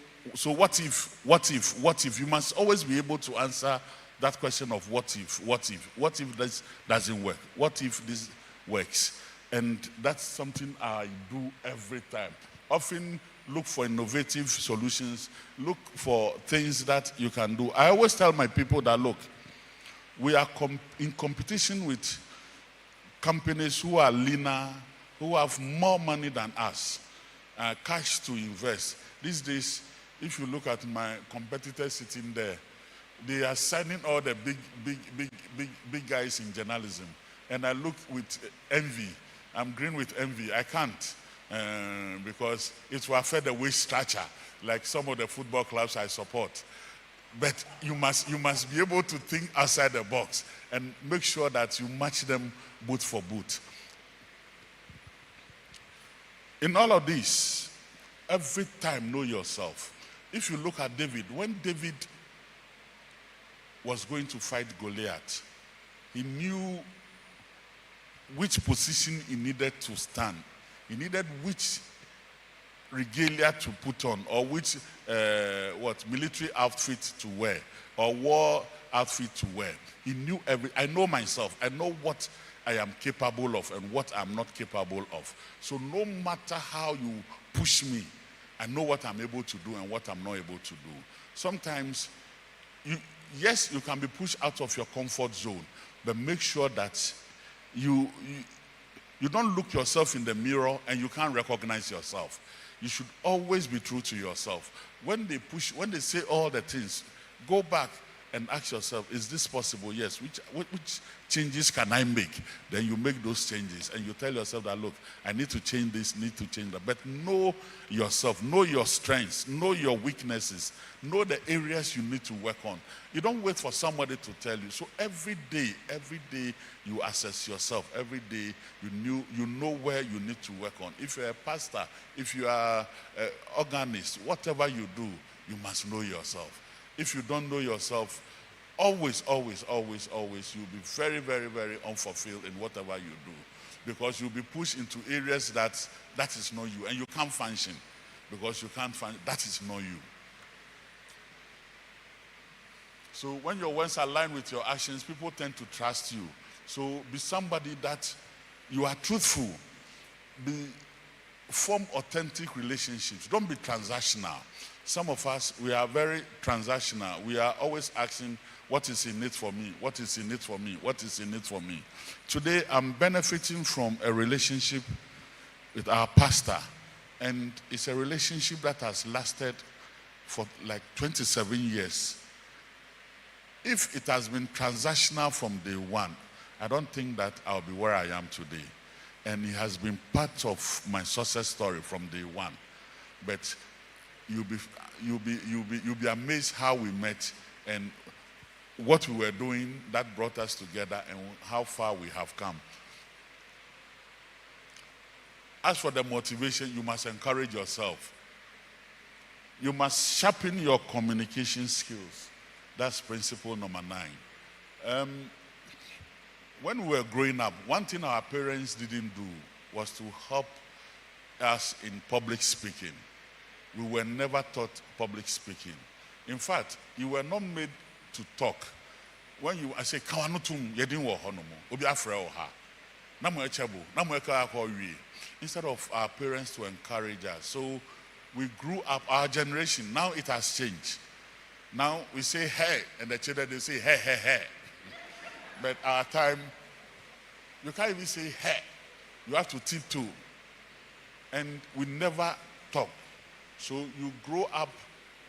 what if? You must always be able to answer that question of what if this doesn't work? What if this works? And that's something I do every time. Often look for innovative solutions, look for things that you can do. I always tell my people that, look, we are in competition with companies who are leaner, who have more money than us, cash to invest. These days, if you look at my competitors sitting there, they are signing all the big guys in journalism. And I look with envy. I'm green with envy. I can't because it will affect the wage structure, like some of the football clubs I support. But you must be able to think outside the box and make sure that you match them boot for boot. In all of this, every time know yourself. If you look at David, when David was going to fight Goliath, he knew which position he needed to stand. He needed which regalia to put on, or which military outfit to wear, or war outfit to wear. He knew I know myself. I know what I am capable of and what I'm not capable of. So no matter how you push me, I know what I'm able to do and what I'm not able to do. Sometimes, yes, you can be pushed out of your comfort zone, but make sure that you don't look yourself in the mirror and you can't recognize yourself. You should always be true to yourself. When they say all the things, go back and ask yourself, is this possible? Yes. Which changes can I make? Then you make those changes and you tell yourself that, look, I need to change this, need to change that. But know yourself, know your strengths, know your weaknesses, know the areas you need to work on. You don't wait for somebody to tell you. So every day you assess yourself. Every day you know where you need to work on. If you're a pastor, if you are an organist, whatever you do, you must know yourself. If you don't know yourself, always, you'll be very, very, very unfulfilled in whatever you do. Because you'll be pushed into areas that is not you. And you can't function. Because you can't function. That is not you. So when your words align with your actions, people tend to trust you. So be somebody that you are truthful. Form authentic relationships. Don't be transactional. Some of us, we are very transactional. We are always asking, what is in it for me? What is in it for me? What is in it for me? Today, I'm benefiting from a relationship with our pastor. And it's a relationship that has lasted for like 27 years. If it has been transactional from day one, I don't think that I'll be where I am today. And it has been part of my success story from day one. But you'll be amazed how we met and what we were doing that brought us together and how far we have come. As for the motivation, you must encourage yourself. You must sharpen your communication skills. That's principle number 9. When we were growing up, one thing our parents didn't do was to help us in public speaking. We were never taught public speaking. In fact, you were not made to talk. When I say, "Kawanutum yedin wo honomo," obi afre o ha. Na mo echebo, na mo eka akọ wie. Instead of our parents to encourage us. So we grew up, our generation, now it has changed. Now we say hey, and the children they say hey, hey, hey. But our time, you can't even say hey. You have to tiptoe. And we never talk. So you grow up,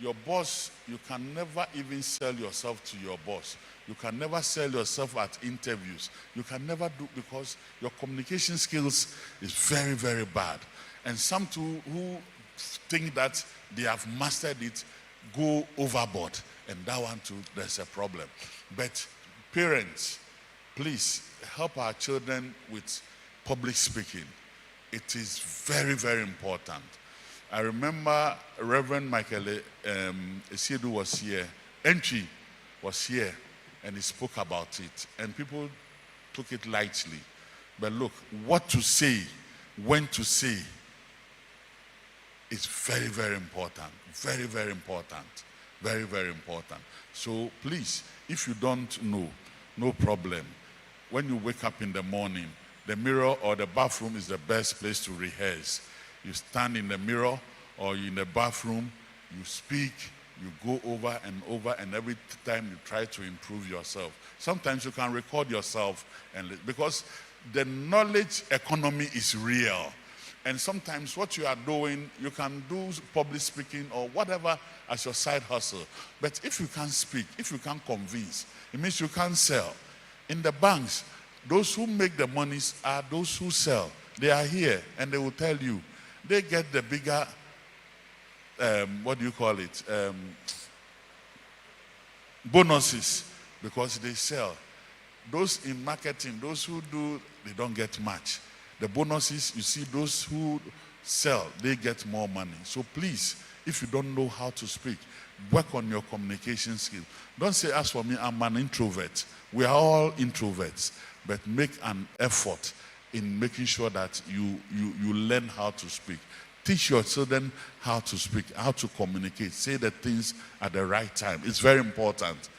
your boss, you can never even sell yourself to your boss. You can never sell yourself at interviews. You can never do, because your communication skills is very, very bad. And some too who think that they have mastered it go overboard. And that one too, there's a problem. But parents, please help our children with public speaking. It is very, very important. I remember Reverend Michael Esiedu was here, Entry was here, and he spoke about it. And people took it lightly. But look, what to say, when to say, is very, very important. Very, very important. Very, very important. So please, if you don't know, no problem. When you wake up in the morning, the mirror or the bathroom is the best place to rehearse. You stand in the mirror or you're in the bathroom, you speak, you go over, and every time you try to improve yourself. Sometimes you can record yourself, because the knowledge economy is real. And sometimes what you are doing, you can do public speaking or whatever as your side hustle. But if you can't speak, if you can't convince, it means you can't sell. In the banks, those who make the monies are those who sell. They are here and they will tell you. They get the bigger, bonuses because they sell. Those in marketing, those who do, they don't get much. The bonuses, you see, those who sell, they get more money. So please, if you don't know how to speak, work on your communication skills. Don't say, as for me, I'm an introvert. We are all introverts, but make an effort in making sure that you learn how to speak. Teach your children how to speak, how to communicate, say the things at the right time. It's very important.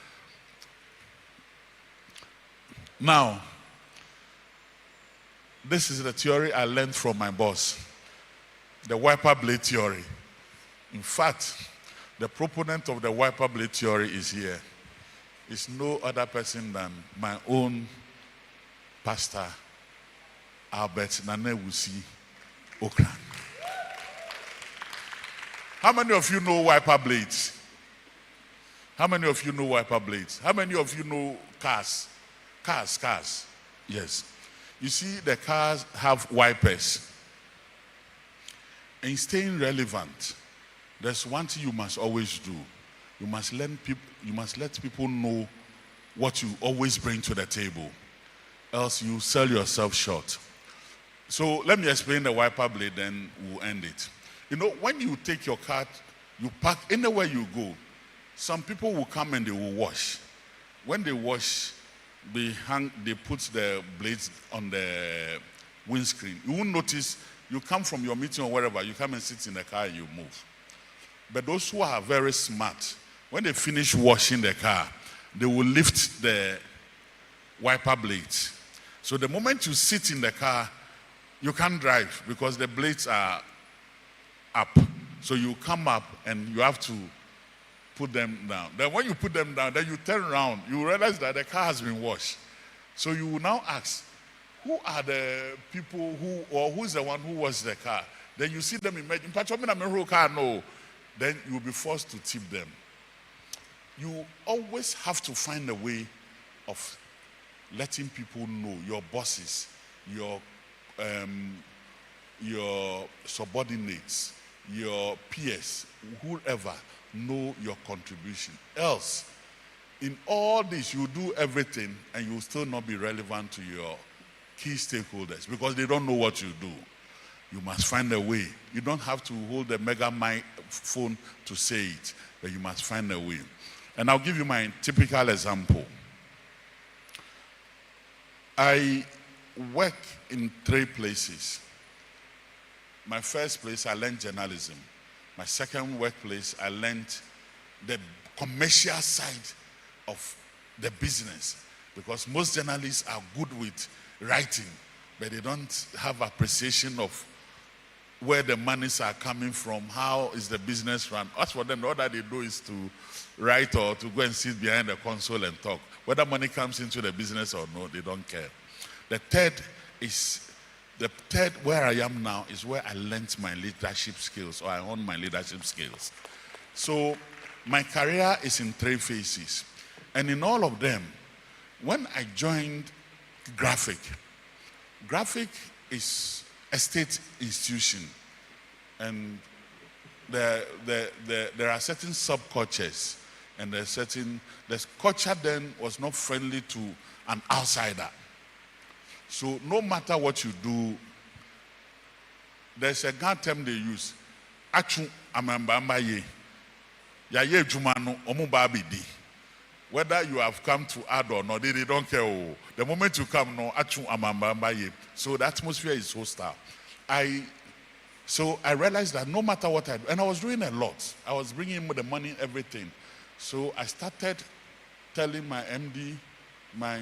Now, this is the theory I learned from my boss, the wiper blade theory. In fact, the proponent of the wiper blade theory is here. It's no other person than my own pastor, Albert Nanewusi Okran. How many of you know wiper blades? How many of you know wiper blades? How many of you know cars? Cars. Yes. You see, the cars have wipers. In staying relevant, there's one thing you must always do. You must let people know what you always bring to the table, else you sell yourself short. So let me explain the wiper blade, then we'll end it. You know, when you take your car, you park anywhere you go, some people will come and they will wash. When they wash, they put the blades on the windscreen. You won't notice, you come from your meeting or wherever, you come and sit in the car and you move. But those who are very smart, when they finish washing the car, they will lift the wiper blades. So the moment you sit in the car, you can't drive because the blades are up. So you come up and you have to put them down. Then when you put them down, then you turn around, you realize that the car has been washed. So you will now ask, who are the people who's the one who washed the car? Then you see them imagine, no. Then you will be forced to tip them. You always have to find a way of letting people know, your bosses, your subordinates, your peers, whoever, know your contribution. Else, in all this, you do everything and you will still not be relevant to your key stakeholders because they don't know what you do. You must find a way. You don't have to hold a mega microphone to say it, but you must find a way. And I'll give you my typical example. I work in 3 places. My first place, I learned journalism. My second workplace, I learned the commercial side of the business, because most journalists are good with writing, but they don't have appreciation of where the monies are coming from, how is the business run. As for them, all that they do is to write or to go and sit behind the console and talk. Whether money comes into the business or no, they don't care. The third where I am now is where I learned my leadership skills, or I honed my leadership skills. So my career is in 3 phases. And in all of them, when I joined Graphic is a state institution, and there are certain subcultures, and the culture then was not friendly to an outsider. So no matter what you do, there's a Ghana term they use, achu amambamba ye, ya ye jumano omubabidi. Whether you have come to add or not, they don't care. Oh. The moment you come, no, achu amambamba ye. So the atmosphere is hostile. So I realized that no matter what I do, and I was doing a lot. I was bringing in the money, everything. So I started telling my MD, my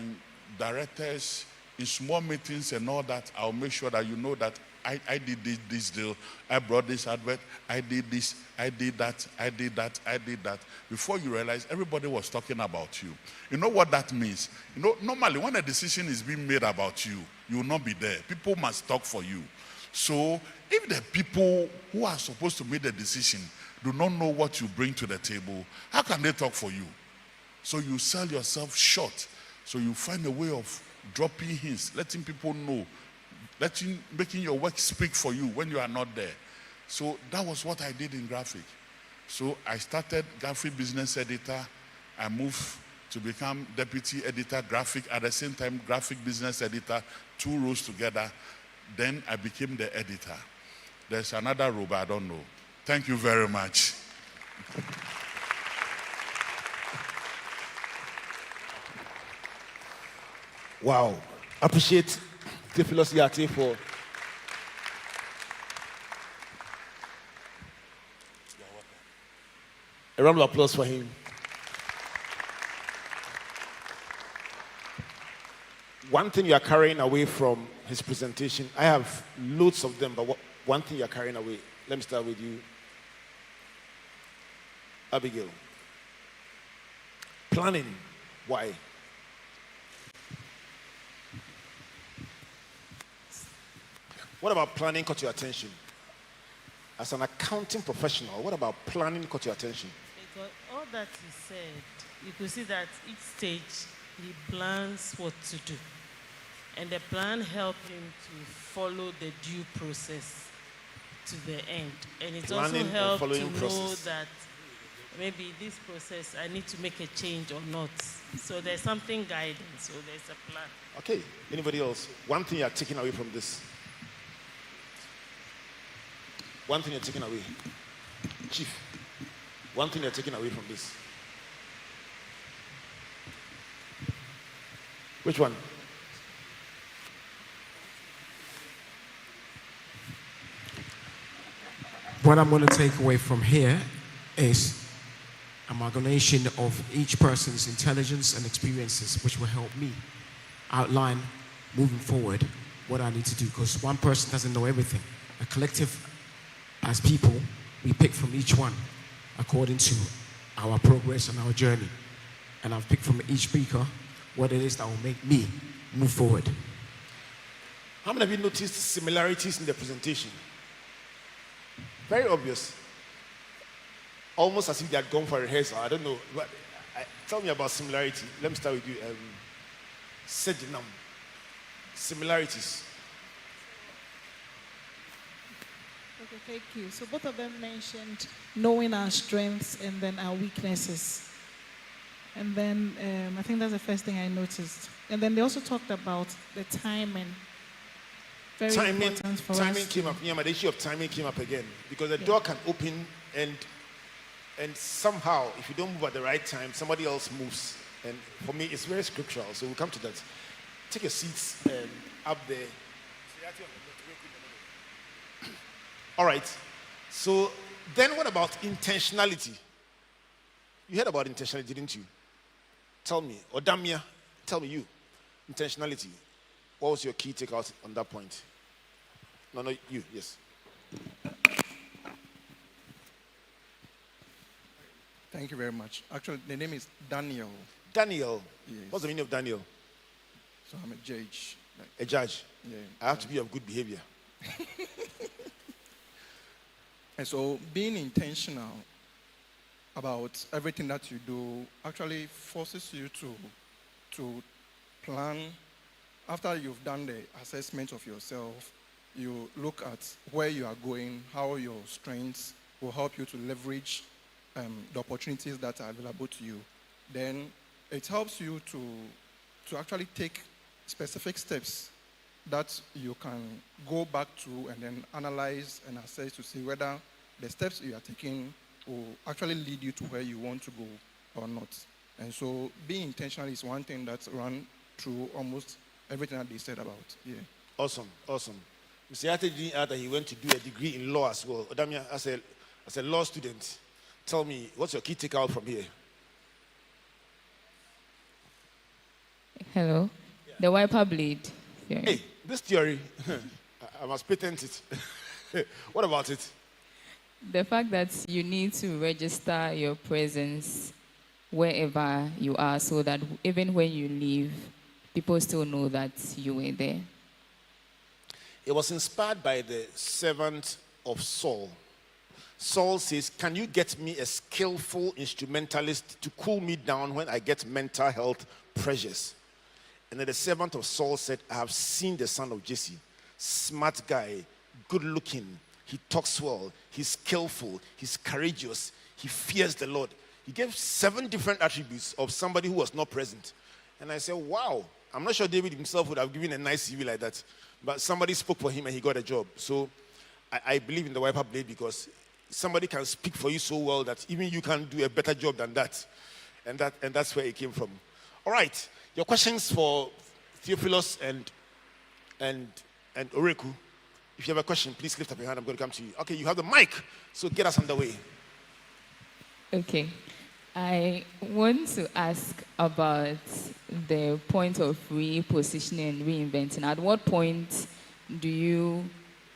directors, in small meetings and all that, I'll make sure that you know that I did this deal, I brought this advert, I did this, I did that, I did that, I did that. Before you realize, everybody was talking about you. You know what that means? You know, normally when a decision is being made about you, you will not be there. People must talk for you. So if the people who are supposed to make the decision do not know what you bring to the table, how can they talk for you? So you sell yourself short. So you find a way of dropping hints, letting people know, making your work speak for you when you are not there. So that was what I did in Graphic. So I started Graphic Business Editor. I moved to become Deputy Editor Graphic. At the same time, Graphic Business Editor, 2 roles together. Then I became the editor. There's another role, but I don't know. Thank you very much. Wow. Appreciate Theophilus Yate for a round of applause for him. One thing you are carrying away from his presentation, I have loads of them, but one thing you are carrying away, let me start with you, Abigail. Planning. Why? What about planning caught your attention? As an accounting professional, what about planning caught your attention? Because all that he said, you could see that each stage he plans what to do. And the plan helped him to follow the due process to the end. And it also helped to know that maybe this process, I need to make a change or not. So there's something guiding, so there's a plan. Okay, anybody else? One thing you're taking away from this? One thing you're taking away? Chief, one thing you're taking away from this? Which one? What I'm going to take away from here is amalgamation of each person's intelligence and experiences, which will help me outline moving forward what I need to do, because one person doesn't know everything. A collective, as people, we pick from each one according to our progress and our journey. And I've picked from each speaker what it is that will make me move forward. How many of you noticed similarities in the presentation? Very obvious. Almost as if they had gone for a rehearsal. I don't know. But tell me about similarity. Let me start with you. Sedinam. Similarities. Okay, thank you. So both of them mentioned knowing our strengths and then our weaknesses. And then I think that's the first thing I noticed. And then they also talked about the timing. Very important for timing us. came up. Yeah, the issue of timing came up again because the door can open and somehow, if you don't move at the right time, somebody else moves. And for me, it's very scriptural. So we'll come to that. Take your seats up there. All right. So then what about intentionality? You heard about intentionality, didn't you? Tell me. Or Damia, tell me you. Intentionality. What was your key takeout on that point? No, you, yes. Thank you very much. Actually, the name is Daniel. Daniel? Yes. What's the meaning of Daniel? So I'm a judge. A judge? Yeah. I have to be of good behavior. And so being intentional about everything that you do actually forces you to plan. After you've done the assessment of yourself, you look at where you are going, how your strengths will help you to leverage the opportunities that are available to you. Then it helps you to actually take specific steps that you can go back to and then analyze and assess to see whether the steps you are taking will actually lead you to where you want to go or not. And so being intentional is one thing that's run through almost everything that they said about. Yeah. Awesome. Mr. Yate didn't add that he went to do a degree in law as well. Odamia, as a law student, tell me, what's your key takeout from here? Hello. Yeah. The wiper blade theory. Hey, this theory, I must patent it. What about it? The fact that you need to register your presence wherever you are so that even when you leave, people still know that you were there. It was inspired by the servant of Saul. Saul says, can you get me a skillful instrumentalist to cool me down when I get mental health pressures? And then the servant of Saul said, I have seen the son of Jesse, smart guy, good looking, he talks well, he's skillful, he's courageous, he fears the Lord. He gave 7 different attributes of somebody who was not present. And I said, wow, I'm not sure David himself would have given a nice CV like that. But somebody spoke for him and he got a job. So I believe in the wiper blade because somebody can speak for you so well that even you can do a better job than that. And that's where it came from. All right. Your questions for Theophilus and Oreku. If you have a question, please lift up your hand. I'm going to come to you. Okay, you have the mic. So get us underway. Okay. I want to ask about the point of repositioning and reinventing. At what point do you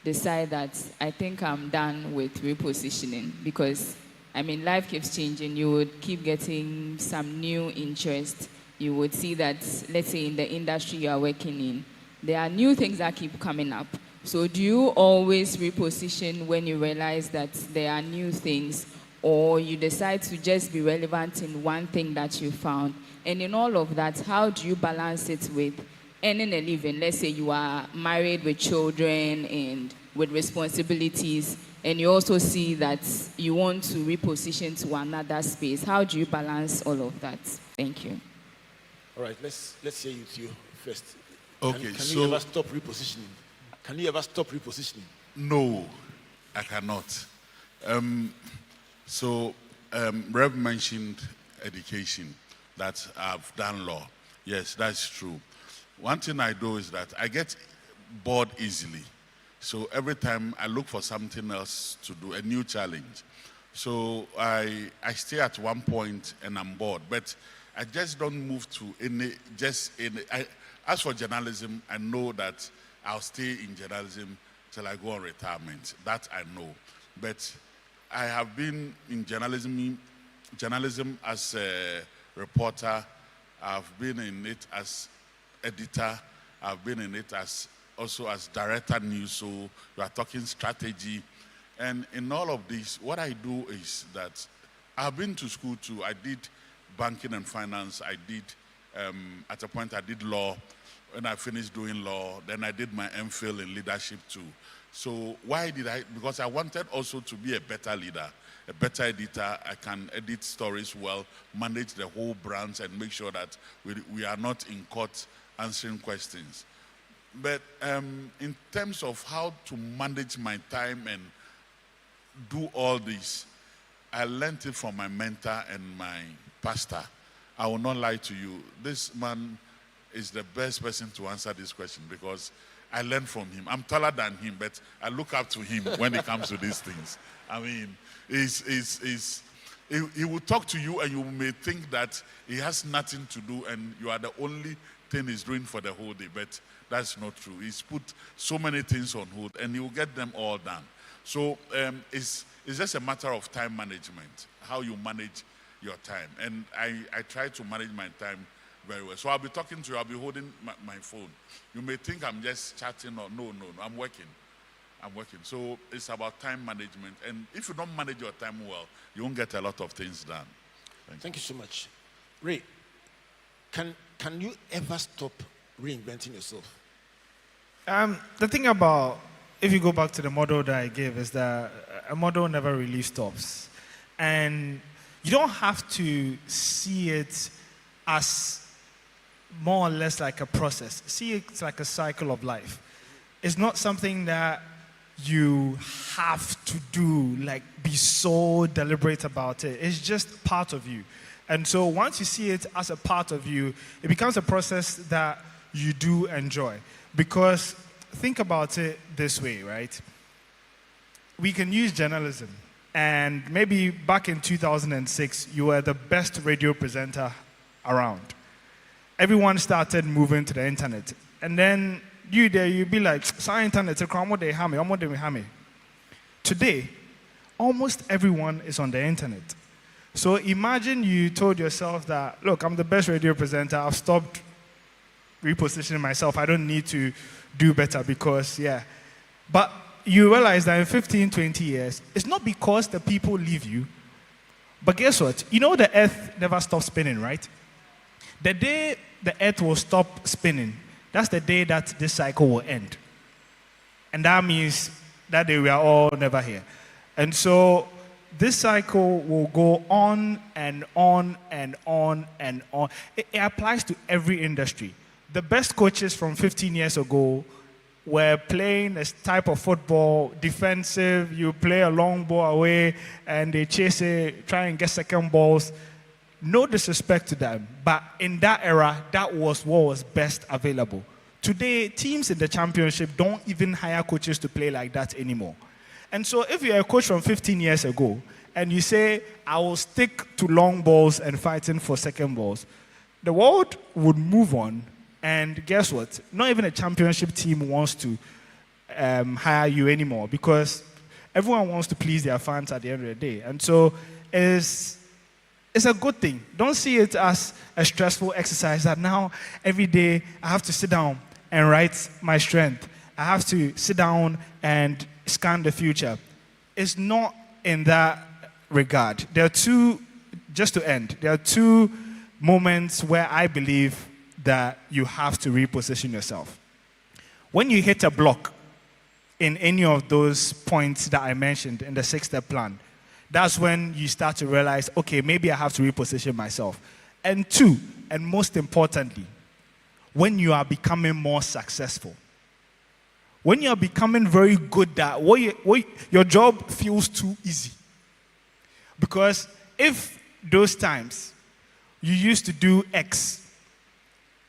decide that I think I'm done with repositioning? Because, I mean, life keeps changing. You would keep getting some new interest. You would see that, let's say, in the industry you are working in, there are new things that keep coming up. So do you always reposition when you realize that there are new things, or you decide to just be relevant in one thing that you found? And in all of that, how do you balance it with earning a living? Let's say you are married with children and with responsibilities, and you also see that you want to reposition to another space. How do you balance all of that? Thank you. All right, let's hear you first. Okay, can you ever stop repositioning? Can you ever stop repositioning? No, I cannot. Rev mentioned education, that I've done law. Yes, that's true. One thing I do is that I get bored easily. So every time I look for something else to do, a new challenge. So I stay at one point and I'm bored, but I just don't move to as for journalism, I know that I'll stay in journalism till I go on retirement. That I know. But I have been in journalism as a reporter. I've been in it as editor. I've been in it also as director news. So we are talking strategy. And in all of this, what I do is that I've been to school too. I did banking and finance. I did at a point I did law. When I finished doing law, then I did my MPhil in leadership too. So why did I? Because I wanted also to be a better leader, a better editor. I can edit stories well, manage the whole branch, and make sure that we are not in court answering questions. But in terms of how to manage my time and do all this, I learned it from my mentor and my pastor. I will not lie to you. This man is the best person to answer this question because I learned from him. I'm taller than him, but I look up to him when it comes to these things. I mean, he will talk to you and you may think that he has nothing to do and you are the only thing he's doing for the whole day, but that's not true. He's put so many things on hold and he will get them all done. So it's just a matter of time management, how you manage your time. And I try to manage my time very well. So I'll be talking to you, I'll be holding my phone. You may think I'm just chatting or no, I'm working. So it's about time management. And if you don't manage your time well, you won't get a lot of things done. Thank you so much. Ray, can you ever stop reinventing yourself? The thing about, if you go back to the model that I gave, is that a model never really stops. And you don't have to see it as more or less like a process. See it like a cycle of life. It's not something that you have to do, like be so deliberate about it. It's just part of you. And so once you see it as a part of you, it becomes a process that you do enjoy. Because think about it this way, right? We can use journalism. And maybe back in 2006, you were the best radio presenter around. Everyone started moving to the internet. And then you'd be like, "Sorry, internet, today, almost everyone is on the internet. So imagine you told yourself that, look, I'm the best radio presenter, I've stopped repositioning myself, I don't need to do better because, yeah. But you realize that in 15, 20 years, it's not because the people leave you, but guess what? You know the earth never stops spinning, right? The day the earth will stop spinning, that's the day that this cycle will end. And that means that day we are all never here. And so this cycle will go on and on and on and on. It applies to every industry. The best coaches from 15 years ago were playing a type of football, defensive, you play a long ball away, and they chase it, try and get second balls. No disrespect to them, but in that era, that was what was best available. Today, teams in the championship don't even hire coaches to play like that anymore. And so if you're a coach from 15 years ago, and you say, I will stick to long balls and fighting for second balls, the world would move on, and guess what? Not even a championship team wants to hire you anymore because everyone wants to please their fans at the end of the day. And so it's a good thing. Don't see it as a stressful exercise that now every day I have to sit down and write my strength. I have to sit down and scan the future. It's not in that regard. There are two moments where I believe that you have to reposition yourself. When you hit a block in any of those points that I mentioned in the 6-step plan, that's when you start to realize, okay, maybe I have to reposition myself. And two, and most importantly, when you are becoming more successful. When you are becoming very good at your job feels too easy. Because if those times you used to do X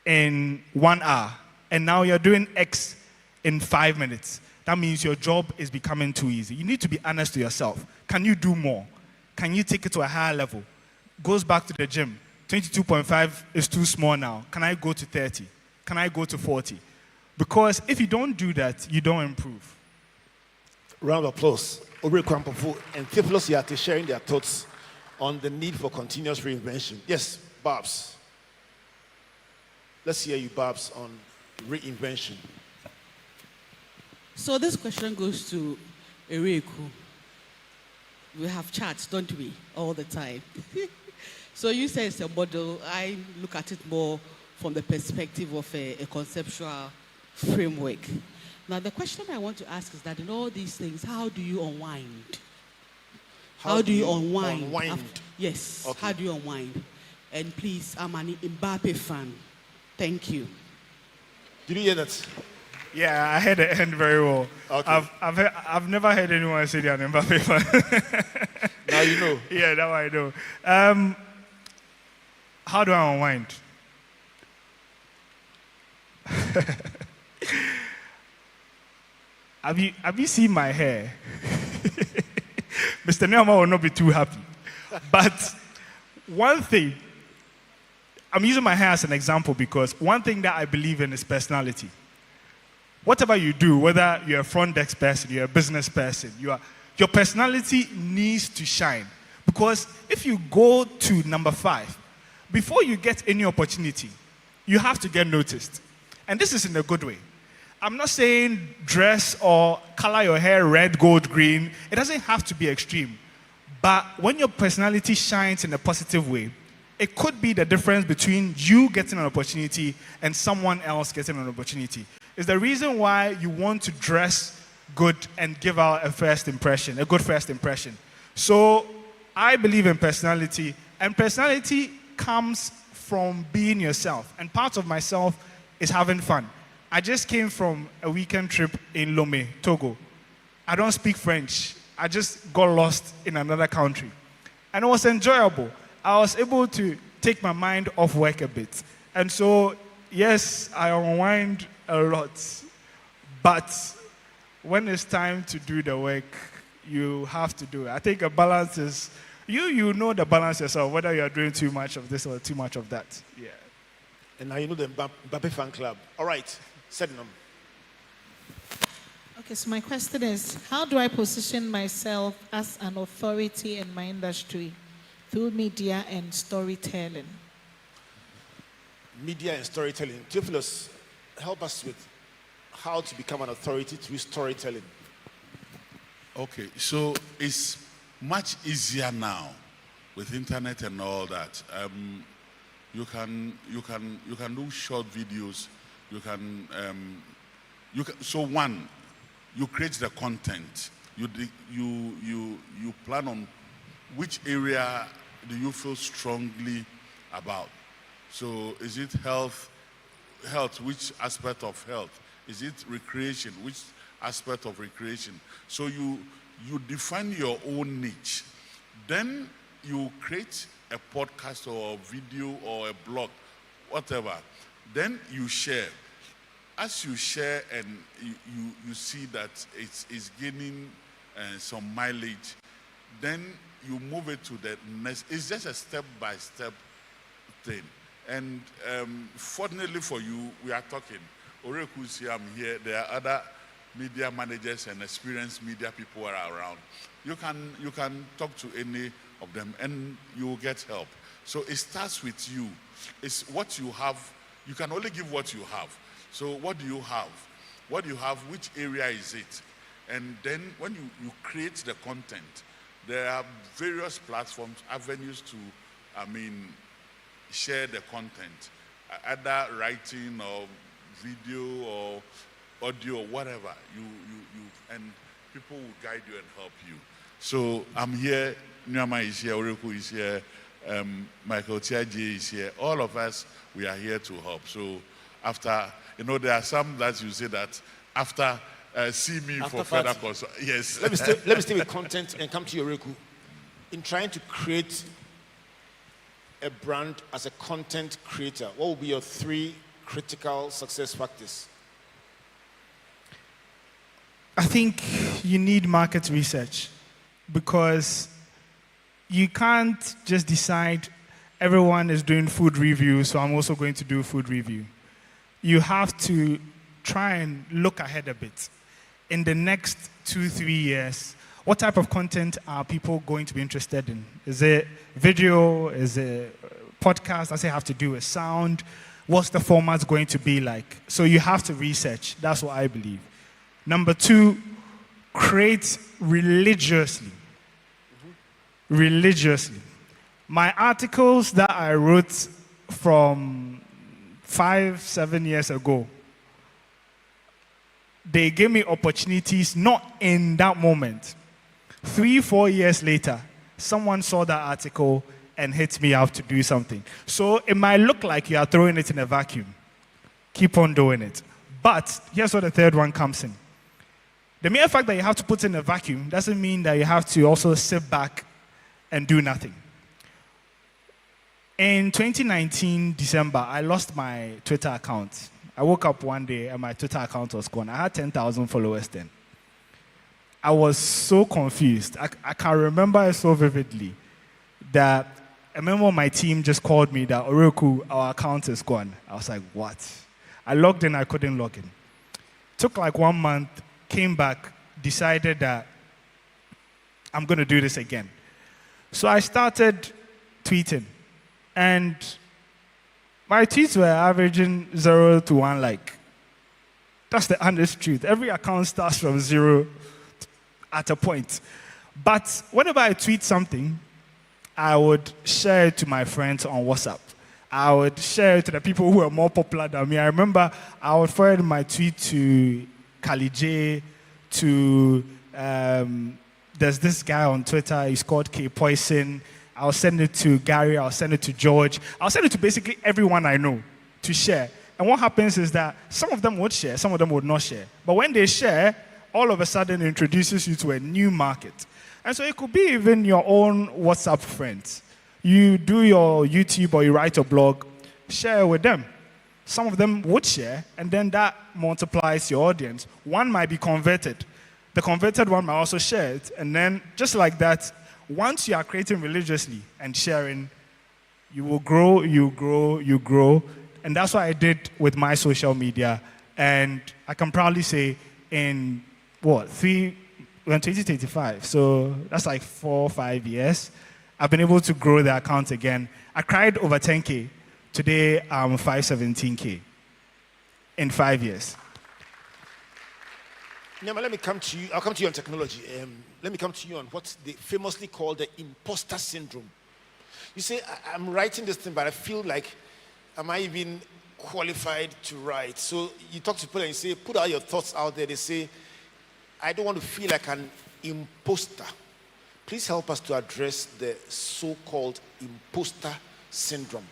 in 1 hour, and now you're doing X in 5 minutes, that means your job is becoming too easy. You need to be honest to yourself. Can you do more? Can you take it to a higher level? Goes back to the gym. 22.5 is too small now. Can I go to 30? Can I go to 40? Because if you don't do that, you don't improve. Round of applause. Obre Kwampofo and Theophilus Yate sharing their thoughts on the need for continuous reinvention. Yes, Babs. Let's hear you, Babs, on reinvention. So this question goes to Ereku. We have chats, don't we, all the time? So you say it's a model. I look at it more from the perspective of a conceptual framework. Now, the question I want to ask is that in all these things, how do you unwind? How do you unwind? Yes, okay. How do you unwind? And please, I'm an Mbappe fan. Thank you. Did you hear that? Yeah, I heard the end very well. Okay. I've never heard anyone say they're an Mbappe fan. Now you know. Yeah, now I know. How do I unwind? Have you seen my hair? Mr. Neoma will not be too happy. But one thing, I'm using my hair as an example because one thing that I believe in is personality. Whatever you do, whether you're a front desk person, you're a business person, your personality needs to shine. Because if you go to number 5, before you get any opportunity, you have to get noticed. And this is in a good way. I'm not saying dress or color your hair red, gold, green. It doesn't have to be extreme. But when your personality shines in a positive way, it could be the difference between you getting an opportunity and someone else getting an opportunity. It's the reason why you want to dress good and give out a first impression, a good first impression. So I believe in personality, and personality comes from being yourself. And part of myself is having fun. I just came from a weekend trip in Lomé, Togo. I don't speak French. I just got lost in another country. And it was enjoyable. I was able to take my mind off work a bit. And so, yes, I unwind a lot. But when it's time to do the work, you have to do it. I think a balance is, you know the balance yourself, whether you are doing too much of this or too much of that. Yeah. And now you know the Mbappe fan club. All right. Sednam. Okay, so my question is, how do I position myself as an authority in my industry through media and storytelling? Media and storytelling. Theophilus, help us with how to become an authority through storytelling. Okay, so it's much easier now with internet and all that. You can do short videos. So one, you create the content. You plan on which area do you feel strongly about. So is it health, which aspect of health? Is it recreation, which aspect of recreation? So you define your own niche. Then you create a podcast or a video or a blog, whatever. Then you share. As you share and you see that it's gaining some mileage, then you move it to the next. It's just a step-by-step thing. And fortunately for you, we are talking. Orekusi, I'm here. There are other media managers and experienced media people are around. You can talk to any of them and you will get help. So it starts with you. It's what you have. You can only give what you have. So what do you have? What do you have? Which area is it? And then when you create the content, there are various platforms, avenues to, share the content, either writing or video or audio or whatever. And people will guide you and help you. So I'm here, Nyama is here, Oreku is here, Michael Tiaji is here. All of us, we are here to help. So after, there are some that you say that after, see me after for further consult. Yes. Let me stay with content and come to Oreku. In trying to create a brand as a content creator, what will be your 3 critical success factors? I think you need market research because you can't just decide everyone is doing food review, so I'm also going to do food review. You have to try and look ahead a bit. In the next 2-3 years, what type of content are people going to be interested in? Is it video? Is it podcast? Does it have to do with sound? What's the format going to be like? So you have to research. That's what I believe. Number 2, create religiously. Religiously. My articles that I wrote from 5-7 years ago, they gave me opportunities not in that moment. 3-4 years later, someone saw that article and hit me up to do something. So it might look like you are throwing it in a vacuum. Keep on doing it. But here's where the third one comes in. The mere fact that you have to put in a vacuum doesn't mean that you have to also sit back and do nothing. In 2019, December, I lost my Twitter account. I woke up one day and my Twitter account was gone. I had 10,000 followers then. I was so confused. I can remember it so vividly that a member of my team just called me that, Oreku, our account is gone. I was like, what? I logged in, I couldn't log in. Took like 1 month, came back, decided that I'm going to do this again. So I started tweeting. And my tweets were averaging 0 to 1 like. That's the honest truth. Every account starts from 0 at a point. But whenever I tweet something, I would share it to my friends on WhatsApp. I would share it to the people who are more popular than me. I remember I would forward my tweet to Kali J, to, there's this guy on Twitter, he's called K Poison. I'll send it to Gary, I'll send it to George. I'll send it to basically everyone I know to share. And what happens is that some of them would share, some of them would not share. But when they share, all of a sudden it introduces you to a new market. And so it could be even your own WhatsApp friends. You do your YouTube or you write a blog, share with them. Some of them would share, and then that multiplies your audience. One might be converted. The converted one might also share it. And then just like that, once you are creating religiously and sharing, you will grow, you grow, you grow. And that's what I did with my social media. And I can proudly say in, we're in 2025, so that's like 4 or 5 years, I've been able to grow the account again. I cried over 10K. Today, I'm 517K in 5 years. Nyama, let me come to you. I'll come to you on technology. Let me come to you on what they famously call the imposter syndrome. You say, I'm writing this thing, but I feel like, am I even qualified to write? So you talk to people and you say, put all your thoughts out there. They say, I don't want to feel like an imposter. Please help us to address the so-called imposter syndrome.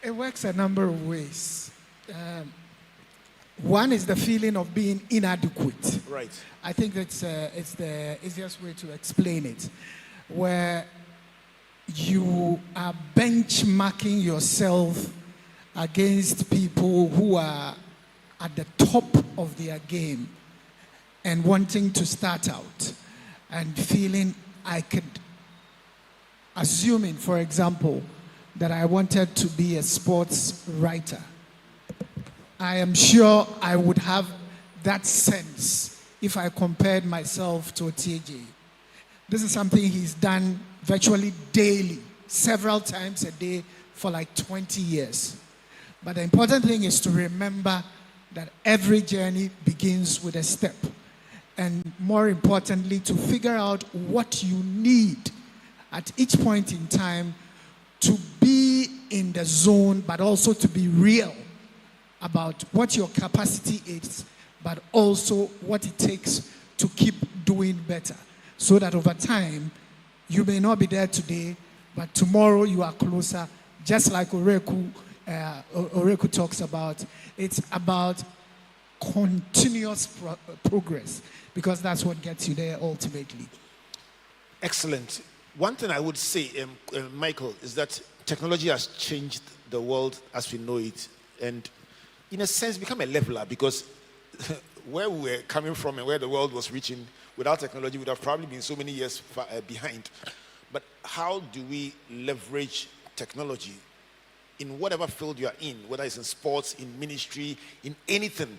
It works a number of ways. One is the feeling of being inadequate. Right. I think it's the easiest way to explain it, where you are benchmarking yourself against people who are at the top of their game and wanting to start out and feeling assuming, for example, that I wanted to be a sports writer. I am sure I would have that sense if I compared myself to TJ. This is something he's done virtually daily, several times a day for like 20 years. But the important thing is to remember that every journey begins with a step. And more importantly, to figure out what you need at each point in time to be in the zone, but also to be real about what your capacity is, but also what it takes to keep doing better. So that over time, you may not be there today, but tomorrow you are closer, just like Oreku talks about. It's about continuous progress, because that's what gets you there ultimately. Excellent. One thing I would say, Michael, is that technology has changed the world as we know it, and in a sense become a leveler, because where we were coming from and where the world was reaching without technology would have probably been so many years behind. But how do we leverage technology in whatever field you are in, whether it's in sports, in ministry, in anything?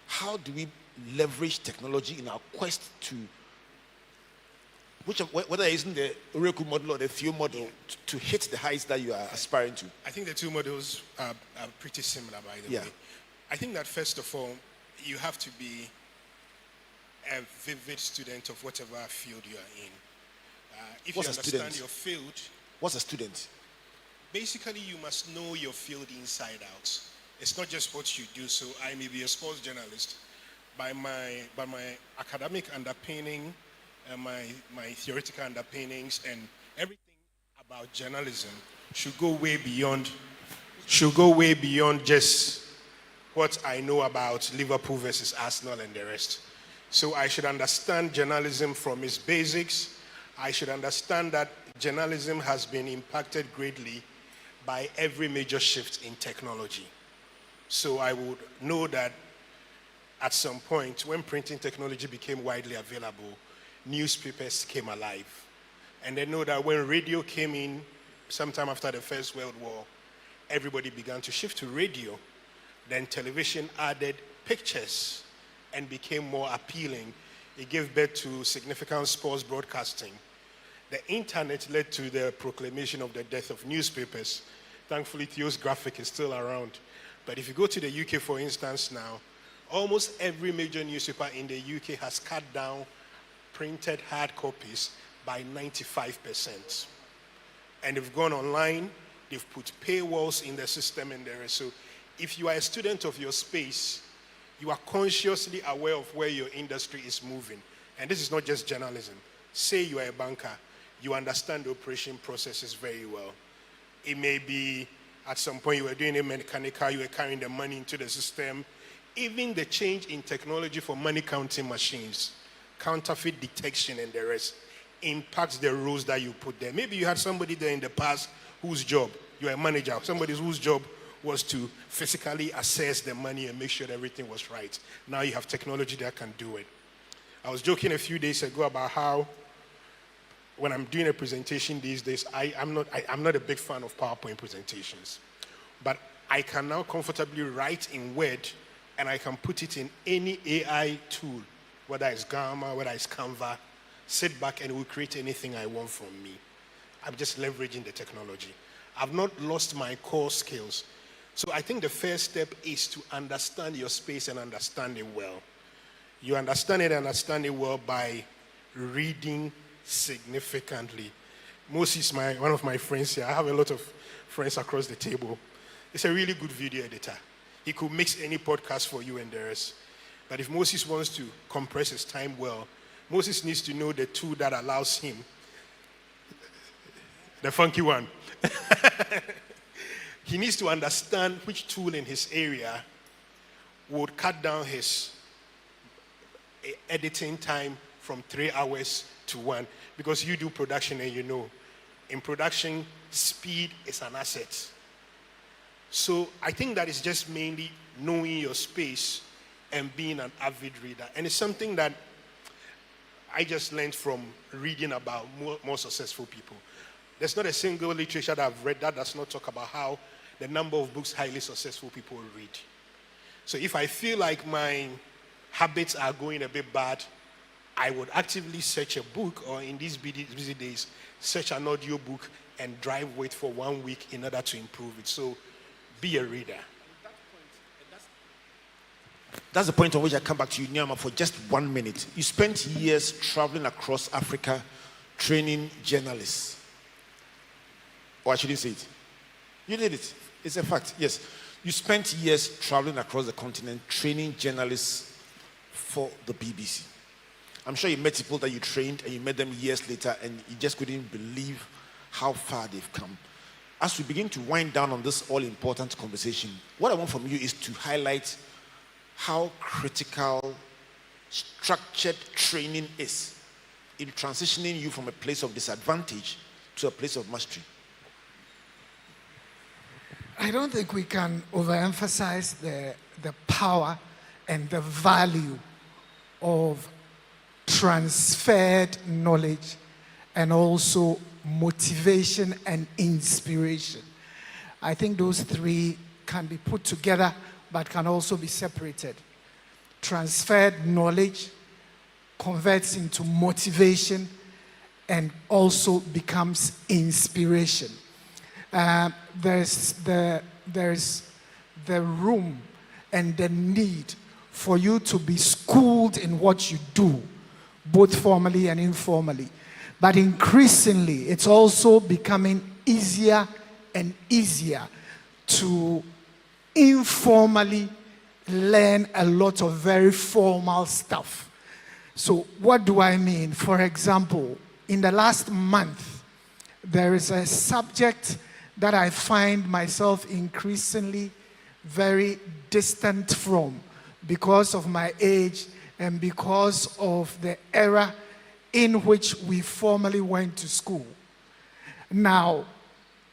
How do we leverage technology in our quest to, whether it's in the Oreku model or the Theo model, to hit the heights that you are aspiring to? I think the two models are pretty similar, by the way. I think that first of all, you have to be a vivid student of whatever field you are in. If you understand your field... What's a student? basically you must know your field inside out. It's not just what you do. So I may be a sports journalist. By my academic underpinning, my theoretical underpinnings, and everything about journalism should go way beyond just what I know about Liverpool versus Arsenal and the rest. So I should understand journalism from its basics. I should understand that journalism has been impacted greatly by every major shift in technology. So I would know that at some point, when printing technology became widely available, newspapers came alive. And they know that when radio came in, sometime after the First World War, everybody began to shift to radio. Then television added pictures and became more appealing. It gave birth to significant sports broadcasting. The internet led to the proclamation of the death of newspapers. Thankfully, Theo's graphic is still around. But if you go to the UK, for instance, now, almost every major newspaper in the UK has cut down printed hard copies by 95%. And they've gone online, they've put paywalls in the system and there. So if you are a student of your space, you are consciously aware of where your industry is moving. And this is not just journalism. Say you are a banker, you understand the operation processes very well. It may be at some point you were doing a mechanical, you were carrying the money into the system. Even the change in technology for money counting machines, counterfeit detection and the rest, impacts the rules that you put there. Maybe you had somebody there in the past whose job, you are a manager, somebody whose job was to physically assess the money and make sure that everything was right. Now you have technology that can do it. I was joking a few days ago about how when I'm doing a presentation these days, I'm not a big fan of PowerPoint presentations. But I can now comfortably write in Word and I can put it in any AI tool, whether it's Gamma, whether it's Canva, sit back and it will create anything I want from me. I'm just leveraging the technology. I've not lost my core skills. So I think the first step is to understand your space and understand it well. You understand it well by reading significantly. Moses, one of my friends here, I have a lot of friends across the table. He's a really good video editor. He could mix any podcast for you and the rest. But if Moses wants to compress his time well, Moses needs to know the tool that allows him, the funky one. He needs to understand which tool in his area would cut down his editing time from 3 hours to 1. Because you do production and you know, in production, speed is an asset. So I think that is just mainly knowing your space and being an avid reader. And it's something that I just learned from reading about more successful people. There's not a single literature that I've read that does not talk about how the number of books highly successful people read. So if I feel like my habits are going a bit bad, I would actively search a book, or in these busy days, search an audio book and drive with for 1 week in order to improve it. So be a reader. That's the point on which I come back to you, Nyama, for just 1 minute. You spent years traveling across Africa training journalists. Or I shouldn't say it. You did it. It's a fact. Yes. You spent years traveling across the continent training journalists for the BBC. I'm sure you met people that you trained and you met them years later and you just couldn't believe how far they've come. As we begin to wind down on this all-important conversation, what I want from you is to highlight how critical structured training is in transitioning you from a place of disadvantage to a place of mastery. I don't think we can overemphasize the power and the value of transferred knowledge and also motivation and inspiration. I think those three can be put together but can also be separated. Transferred knowledge converts into motivation and also becomes inspiration. There's the room and the need for you to be schooled in what you do, both formally and informally. But increasingly, it's also becoming easier and easier to informally learn a lot of very formal stuff. So what do I mean? For example, in the last month, there is a subject that I find myself increasingly very distant from because of my age and because of the era in which we formerly went to school. Now,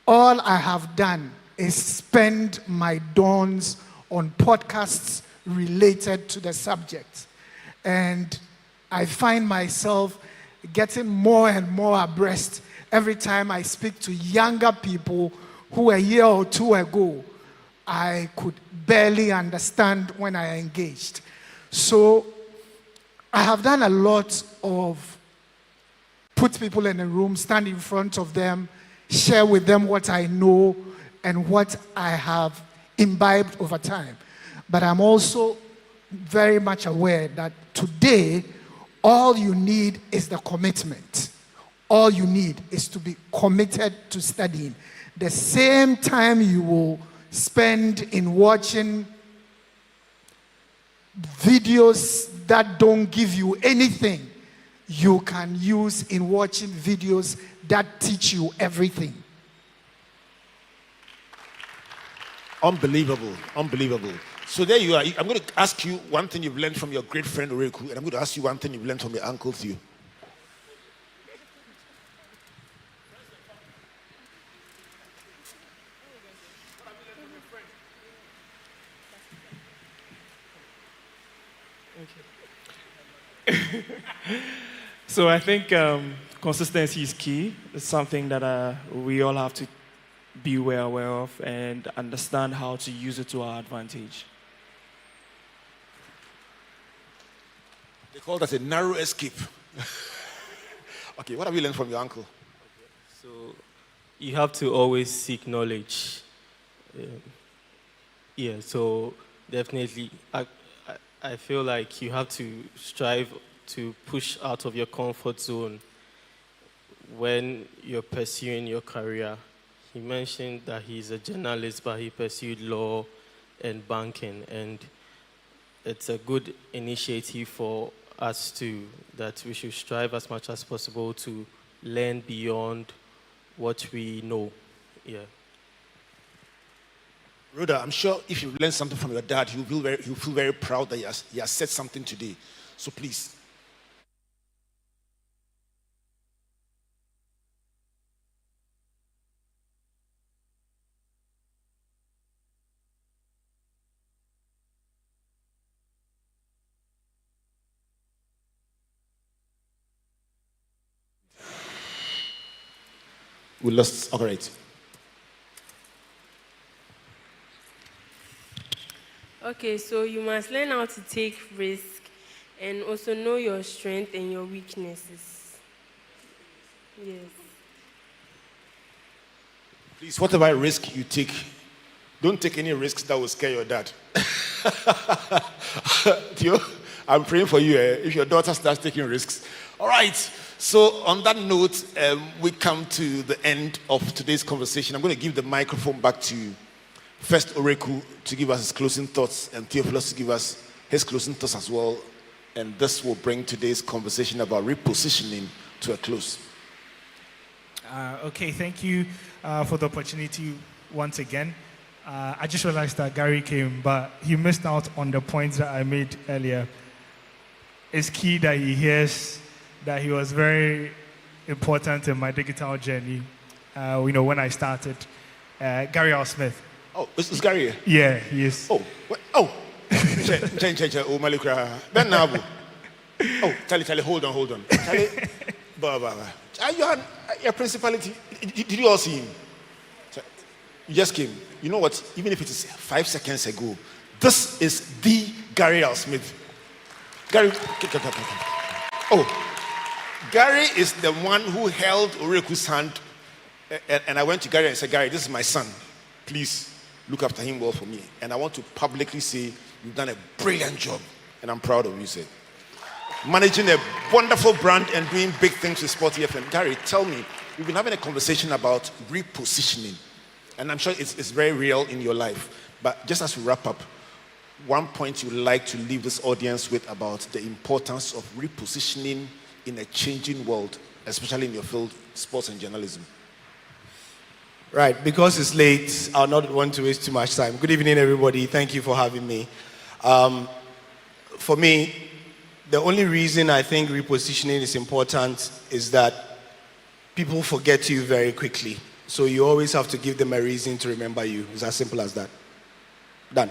all I have done is spend my dawns on podcasts related to the subject. And I find myself getting more and more abreast every time I speak to younger people who a year or two ago I could barely understand when I engaged. So I have done a lot of put people in a room, stand in front of them, share with them what I know and what I have imbibed over time. But I'm also very much aware that today, all you need is the commitment. All you need is to be committed to studying. The same time you will spend in watching videos that don't give you anything, you can use in watching videos that teach you everything. Unbelievable, unbelievable. So there you are. I'm going to ask you one thing you've learned from your great friend Oreku, and I'm going to ask you one thing you've learned from your uncle Theo. So I think consistency is key. It's something that we all have to be well aware of and understand how to use it to our advantage. They call that a narrow escape. Okay, what have you learned from your uncle? So you have to always seek knowledge. So definitely I feel like you have to strive to push out of your comfort zone when you're pursuing your career. He mentioned that he's a journalist, but he pursued law and banking, and it's a good initiative for us too, that we should strive as much as possible to learn beyond what we know. Yeah. Rhoda, I'm sure if you've learned something from your dad, you'll feel very proud that he has said something today. So please. We lost. All right. Okay, so you must learn how to take risk and also know your strength and your weaknesses. Yes. Please, whatever risk you take, don't take any risks that will scare your dad. Theo, I'm praying for you if your daughter starts taking risks. All right. So on that note, we come to the end of today's conversation. I'm going to give the microphone back to first Oreku to give us his closing thoughts and Theophilus to give us his closing thoughts as well. And this will bring today's conversation about repositioning to a close. Okay, thank you for the opportunity once again. I just realized that Gary came, but he missed out on the points that I made earlier. It's key that he hears that he was very important in my digital journey. When I started, Gary L. Smith. Oh, is Gary here? Yeah, he is. Oh, change. Oh, Malikra. Ben Nabu. Oh, Charlie, hold on. Charlie, Baba. Your principality. Did you all see him? You just came. You know what? Even if it is 5 seconds ago, this is the Gary L. Smith. Gary. Oh. Gary is the one who held Oreku's hand, and I went to Gary and said, Gary, this is my son. Please look after him well for me. And I want to publicly say, you've done a brilliant job, and I'm proud of you, sir. Managing a wonderful brand and doing big things with Sport FM. Gary, tell me, we've been having a conversation about repositioning, And I'm sure it's very real in your life. But just as we wrap up, one point you'd like to leave this audience with about the importance of repositioning in a changing world, especially in your field, sports and journalism. Right, because it's late, I'll not want to waste too much time. Good evening, everybody. Thank you for having me. For me, the only reason I think repositioning is important is that people forget you very quickly. So you always have to give them a reason to remember you. It's as simple as that. Done.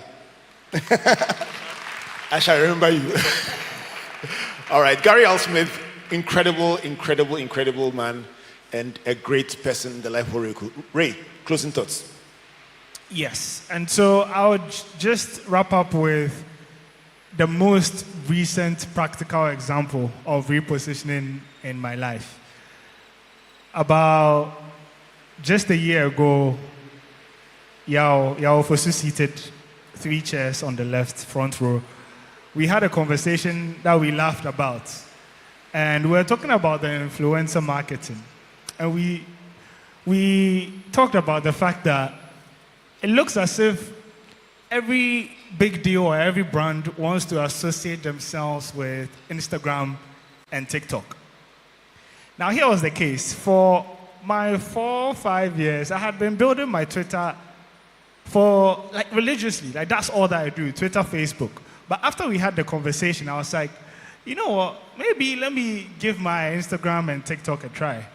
I shall remember you. All right, Gary L. Smith, incredible man, and a great person in the life of Oreku. Ray, closing thoughts. Yes, and so I would just wrap up with the most recent practical example of repositioning in my life. About just a year ago, Yao Fosu seated 3 chairs on the left front row. We had a conversation that we laughed about, and we were talking about the influencer marketing. And we talked about the fact that it looks as if every big deal or every brand wants to associate themselves with Instagram and TikTok. Now, here was the case. For my 4 or 5 years, I had been building my Twitter for, religiously. That's all that I do, Twitter, Facebook. But after we had the conversation, I was like, you know what? Maybe let me give my Instagram and TikTok a try.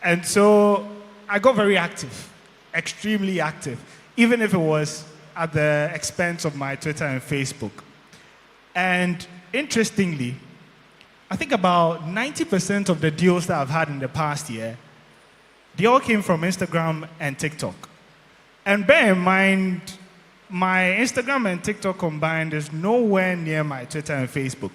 And so I got very active, extremely active, even if it was at the expense of my Twitter and Facebook. And interestingly, I think about 90% of the deals that I've had in the past year, they all came from Instagram and TikTok. And bear in mind, my Instagram and TikTok combined is nowhere near my Twitter and Facebook.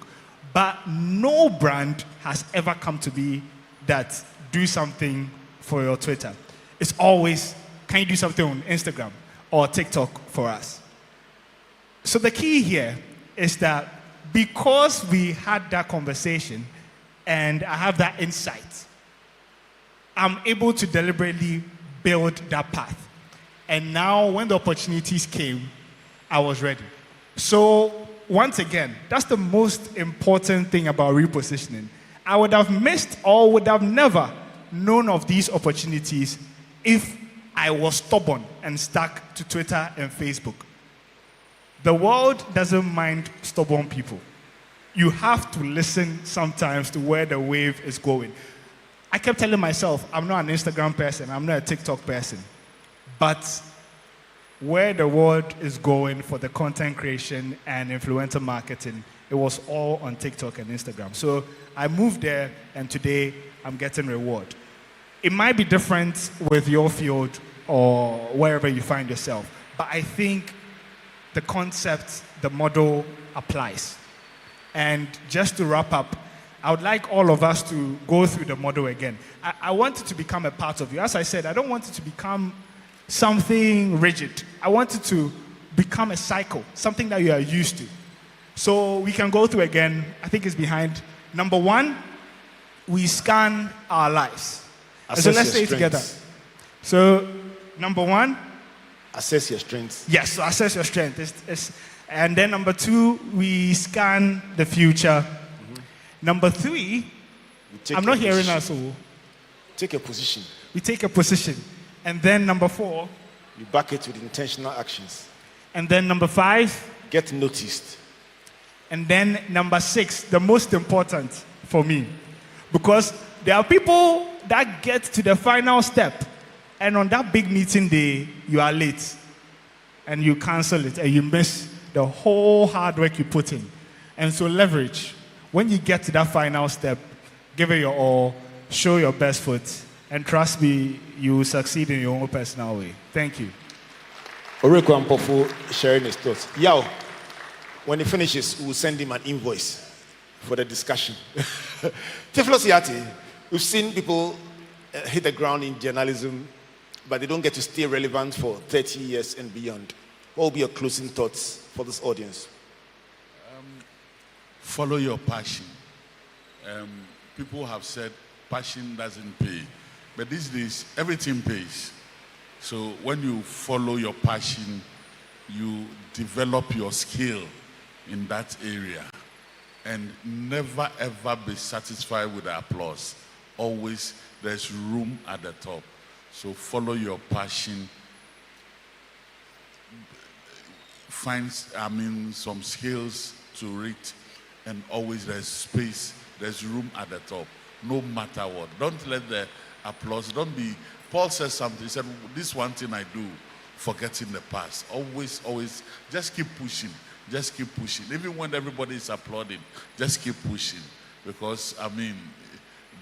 But no brand has ever come to me that do something for your Twitter. It's always, can you do something on Instagram or TikTok for us? So the key here is that because we had that conversation and I have that insight, I'm able to deliberately build that path. And now when the opportunities came, I was ready. So once again, that's the most important thing about repositioning. I would have missed or would have never known of these opportunities if I was stubborn and stuck to Twitter and Facebook. The world doesn't mind stubborn people. You have to listen sometimes to where the wave is going. I kept telling myself, I'm not an Instagram person, I'm not a TikTok person. But where the world is going for the content creation and influencer marketing, it was all on TikTok and Instagram. So I moved there, and today I'm getting reward. It might be different with your field or wherever you find yourself, but I think the concept, the model applies. And just to wrap up, I would like all of us to go through the model again. I want it to become a part of you. As I said, I don't want it to become something rigid. I want it to become a cycle, something that you are used to. So we can go through again. I think it's behind. Number 1, we scan our lives. So let's say it together. So number 1, assess your strengths. Yes, so assess your strength. And then number 2, we scan the future. Number 3, I'm not hearing us all. Take a position. We take a position. And then number 4, you back it with intentional actions. And then number 5, get noticed. And then number 6, the most important for me, because there are people that get to the final step, and on that big meeting day, you are late, and you cancel it, and you miss the whole hard work you put in. And so leverage. When you get to that final step, give it your all, show your best foot, and trust me, you will succeed in your own personal way. Thank you. Oreku Ampofu sharing his thoughts. Yao, when he finishes, we'll send him an invoice for the discussion. Tiflos Yati, we've seen people hit the ground in journalism, but they don't get to stay relevant for 30 years and beyond. What will be your closing thoughts for this audience? Follow your passion. People have said passion doesn't pay, but these days everything pays. So when you follow your passion, you develop your skill in that area. And never ever be satisfied with the applause. Always there's room at the top. So follow your passion. Find, some skills to read, and always there's space, there's room at the top, no matter what. Don't let the applause, Paul says something, he said, this one thing I do, forgetting the past. Always, just keep pushing, Even when everybody is applauding, just keep pushing. Because,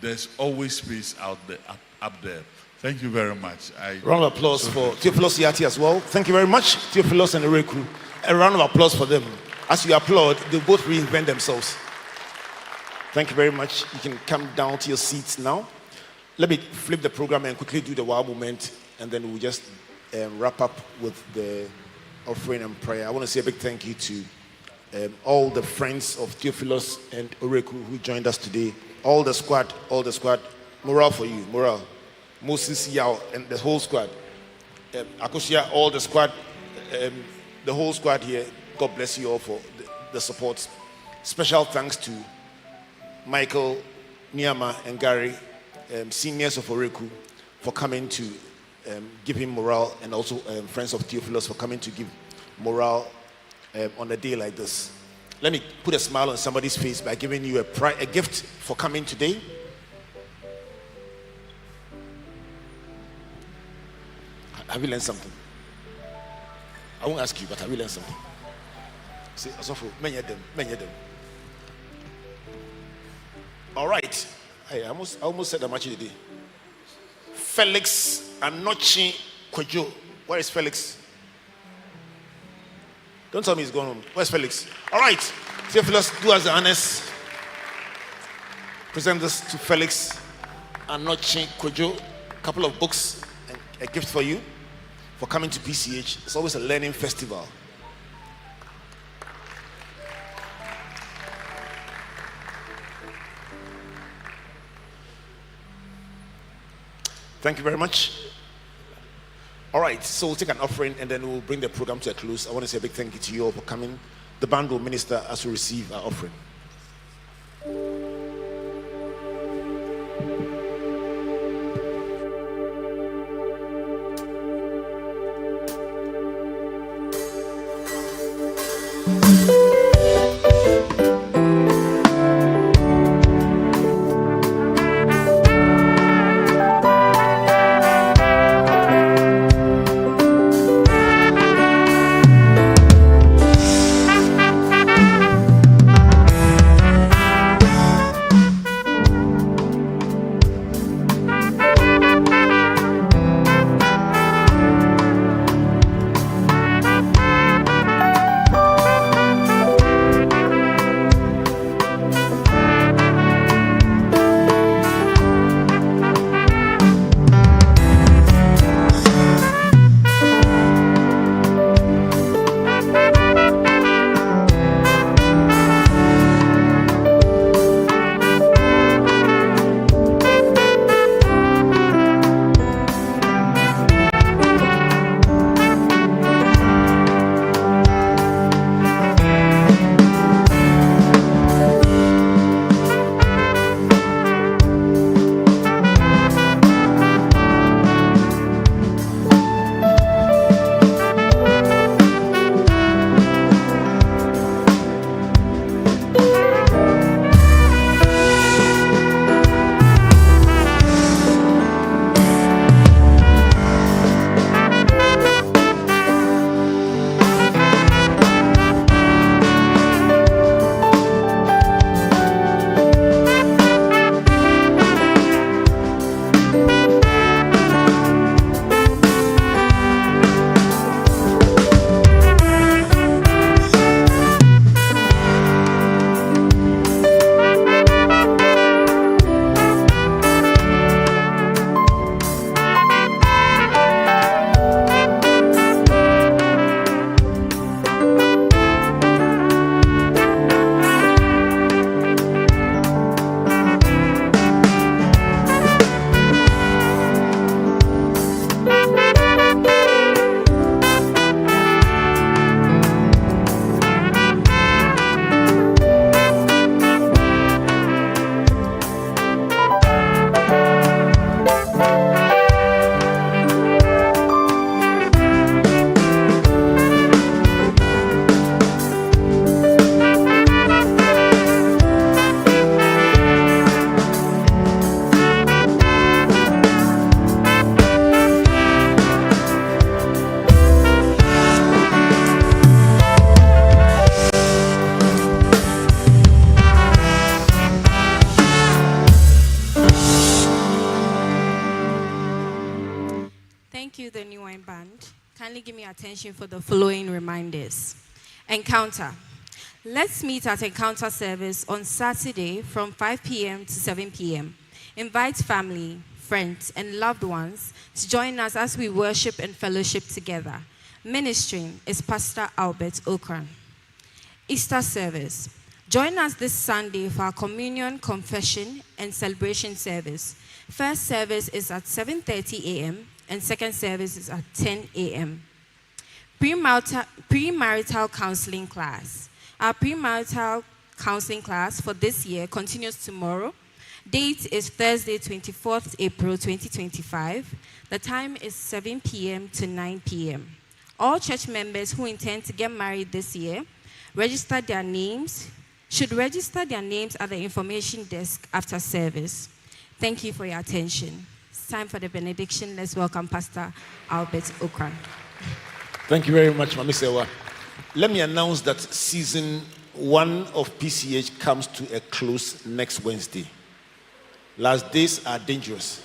there's always space out there, up there. Thank you very much. Round of applause for Theophilus Yati as well. Thank you very much, Theophilus and Oreku. A round of applause for them. As you applaud, they both reinvent themselves. Thank you very much. You can come down to your seats now. Let me flip the program and quickly do the wow moment, and then we'll just wrap up with the offering and prayer. I want to say a big thank you to all the friends of Theophilus and Oreku who joined us today. All the squad. Morale for you, morale. Moses, Yao, and the whole squad. Akosia, all the squad, the whole squad here. God bless you all for the support. Special thanks to Michael, Niama, and Gary, seniors of Oreku, for coming to give him morale, and also friends of Theophilus for coming to give morale on a day like this. Let me put a smile on somebody's face by giving you a gift for coming today. Have you learned something? I won't ask you, but have you learned something? See, many of them. All right. I almost said that much today. Felix Anochi Kwejo. Where is Felix? Don't tell me he's gone home. Where's Felix? All right. Theophilus, do us the honors. Present this to Felix Anochi Kwejo. A couple of books and a gift for you for coming to PCH. It's always a learning festival. Thank you very much. All right, so we'll take an offering and then we'll bring the program to a close. I want to say a big thank you to you all for coming. The band will minister as we receive our offering. you, the New Wine Band. Kindly give me attention for the following reminders. Encounter. Let's meet at Encounter service on Saturday from 5 p.m. to 7 p.m. Invite family, friends, and loved ones to join us as we worship and fellowship together. Ministering is Pastor Albert Okran. Easter service. Join us this Sunday for our communion, confession, and celebration service. First service is at 7:30 a.m. and second service is at 10 a.m. Premarital counseling class. Our premarital counseling class for this year continues tomorrow. Date is Thursday, 24th April 2025. The time is 7 p.m. to 9 p.m. All church members who intend to get married this year should register their names at the information desk after service. Thank you for your attention. It's time for the benediction. Let's welcome Pastor Albert Okran. Thank you very much, Mami Sewa. Let me announce that season 1 of PCH comes to a close next Wednesday. Last days are dangerous.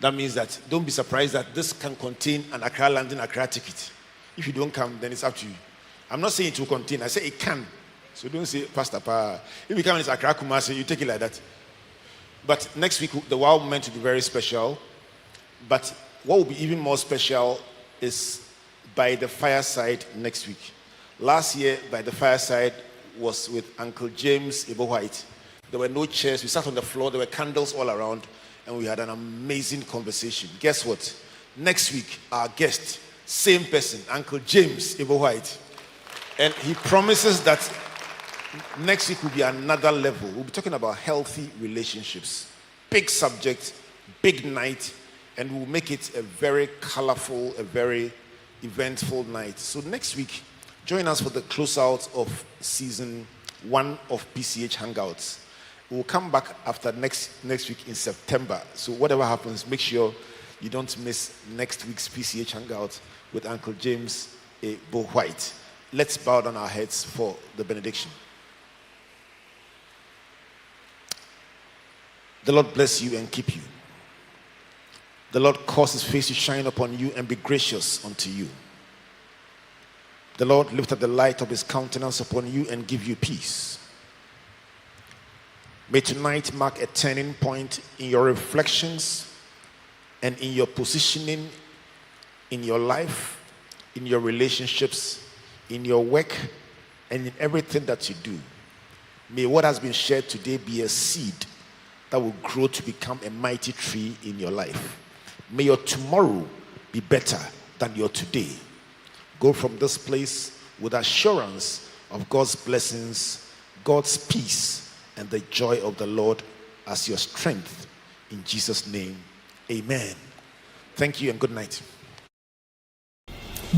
That means that don't be surprised that this can contain an Accra London Accra ticket. If you don't come, then it's up to you. I'm not saying it will contain, I say it can. So don't say, Pastor Pa. If you come and it's Accra Kumasi, you take it like that. But next week, the wow meant to be very special. But what will be even more special is by the fireside next week. Last year, by the fireside was with Uncle James Ebo White. There were no chairs. We sat on the floor. There were candles all around. And we had an amazing conversation. Guess what? Next week, our guest, same person, Uncle James Ebo White. And he promises that next week will be another level. We'll be talking about healthy relationships. Big subject, big night, and we'll make it a very colorful, a very eventful night. So next week, join us for the closeout of season 1 of PCH Hangouts. We'll come back after next week in September. So whatever happens, make sure you don't miss next week's PCH Hangout with Uncle James Ebo White. Let's bow down our heads for the benediction. The Lord bless you and keep you. The Lord cause his face to shine upon you and be gracious unto you. The Lord lift up the light of his countenance upon you and give you peace. May tonight mark a turning point in your reflections and in your positioning in your life, in your relationships, in your work, and in everything that you do. May what has been shared today be a seed that will grow to become a mighty tree in your life. May your tomorrow be better than your today. Go from this place with assurance of God's blessings, God's peace, and the joy of the Lord as your strength. In Jesus' name, amen. Thank you and good night.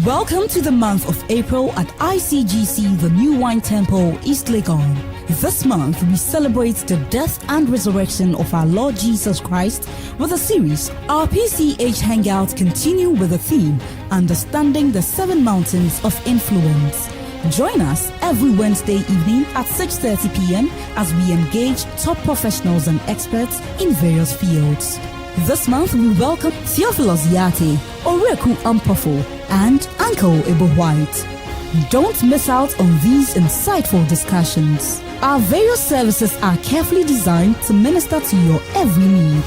Welcome to the month of April at ICGC The New Wine Temple, East Legon. This month we celebrate the death and resurrection of our Lord Jesus Christ with a series. Our PCH Hangout continue with the theme, Understanding the 7 Mountains of Influence. Join us every Wednesday evening at 6:30 p.m. as we engage top professionals and experts in various fields. This month we welcome Theophilus Yate, Oreku Ampofo, and Uncle Ebo White. Don't miss out on these insightful discussions. Our various services are carefully designed to minister to your every need.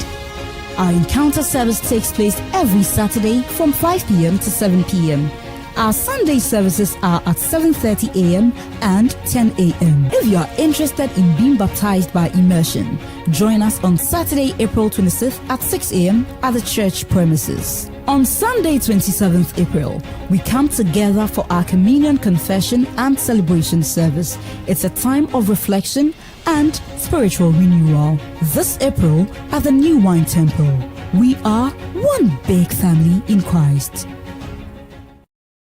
Our encounter service takes place every Saturday from 5 p.m. to 7 p.m. Our Sunday services are at 7:30 a.m. and 10 a.m. If you are interested in being baptized by immersion, join us on Saturday, April 26th at 6 a.m. at the church premises. On Sunday, 27th April, we come together for our communion, confession, and celebration service. It's a time of reflection and spiritual renewal. This April at the New Wine Temple, we are one big family in Christ.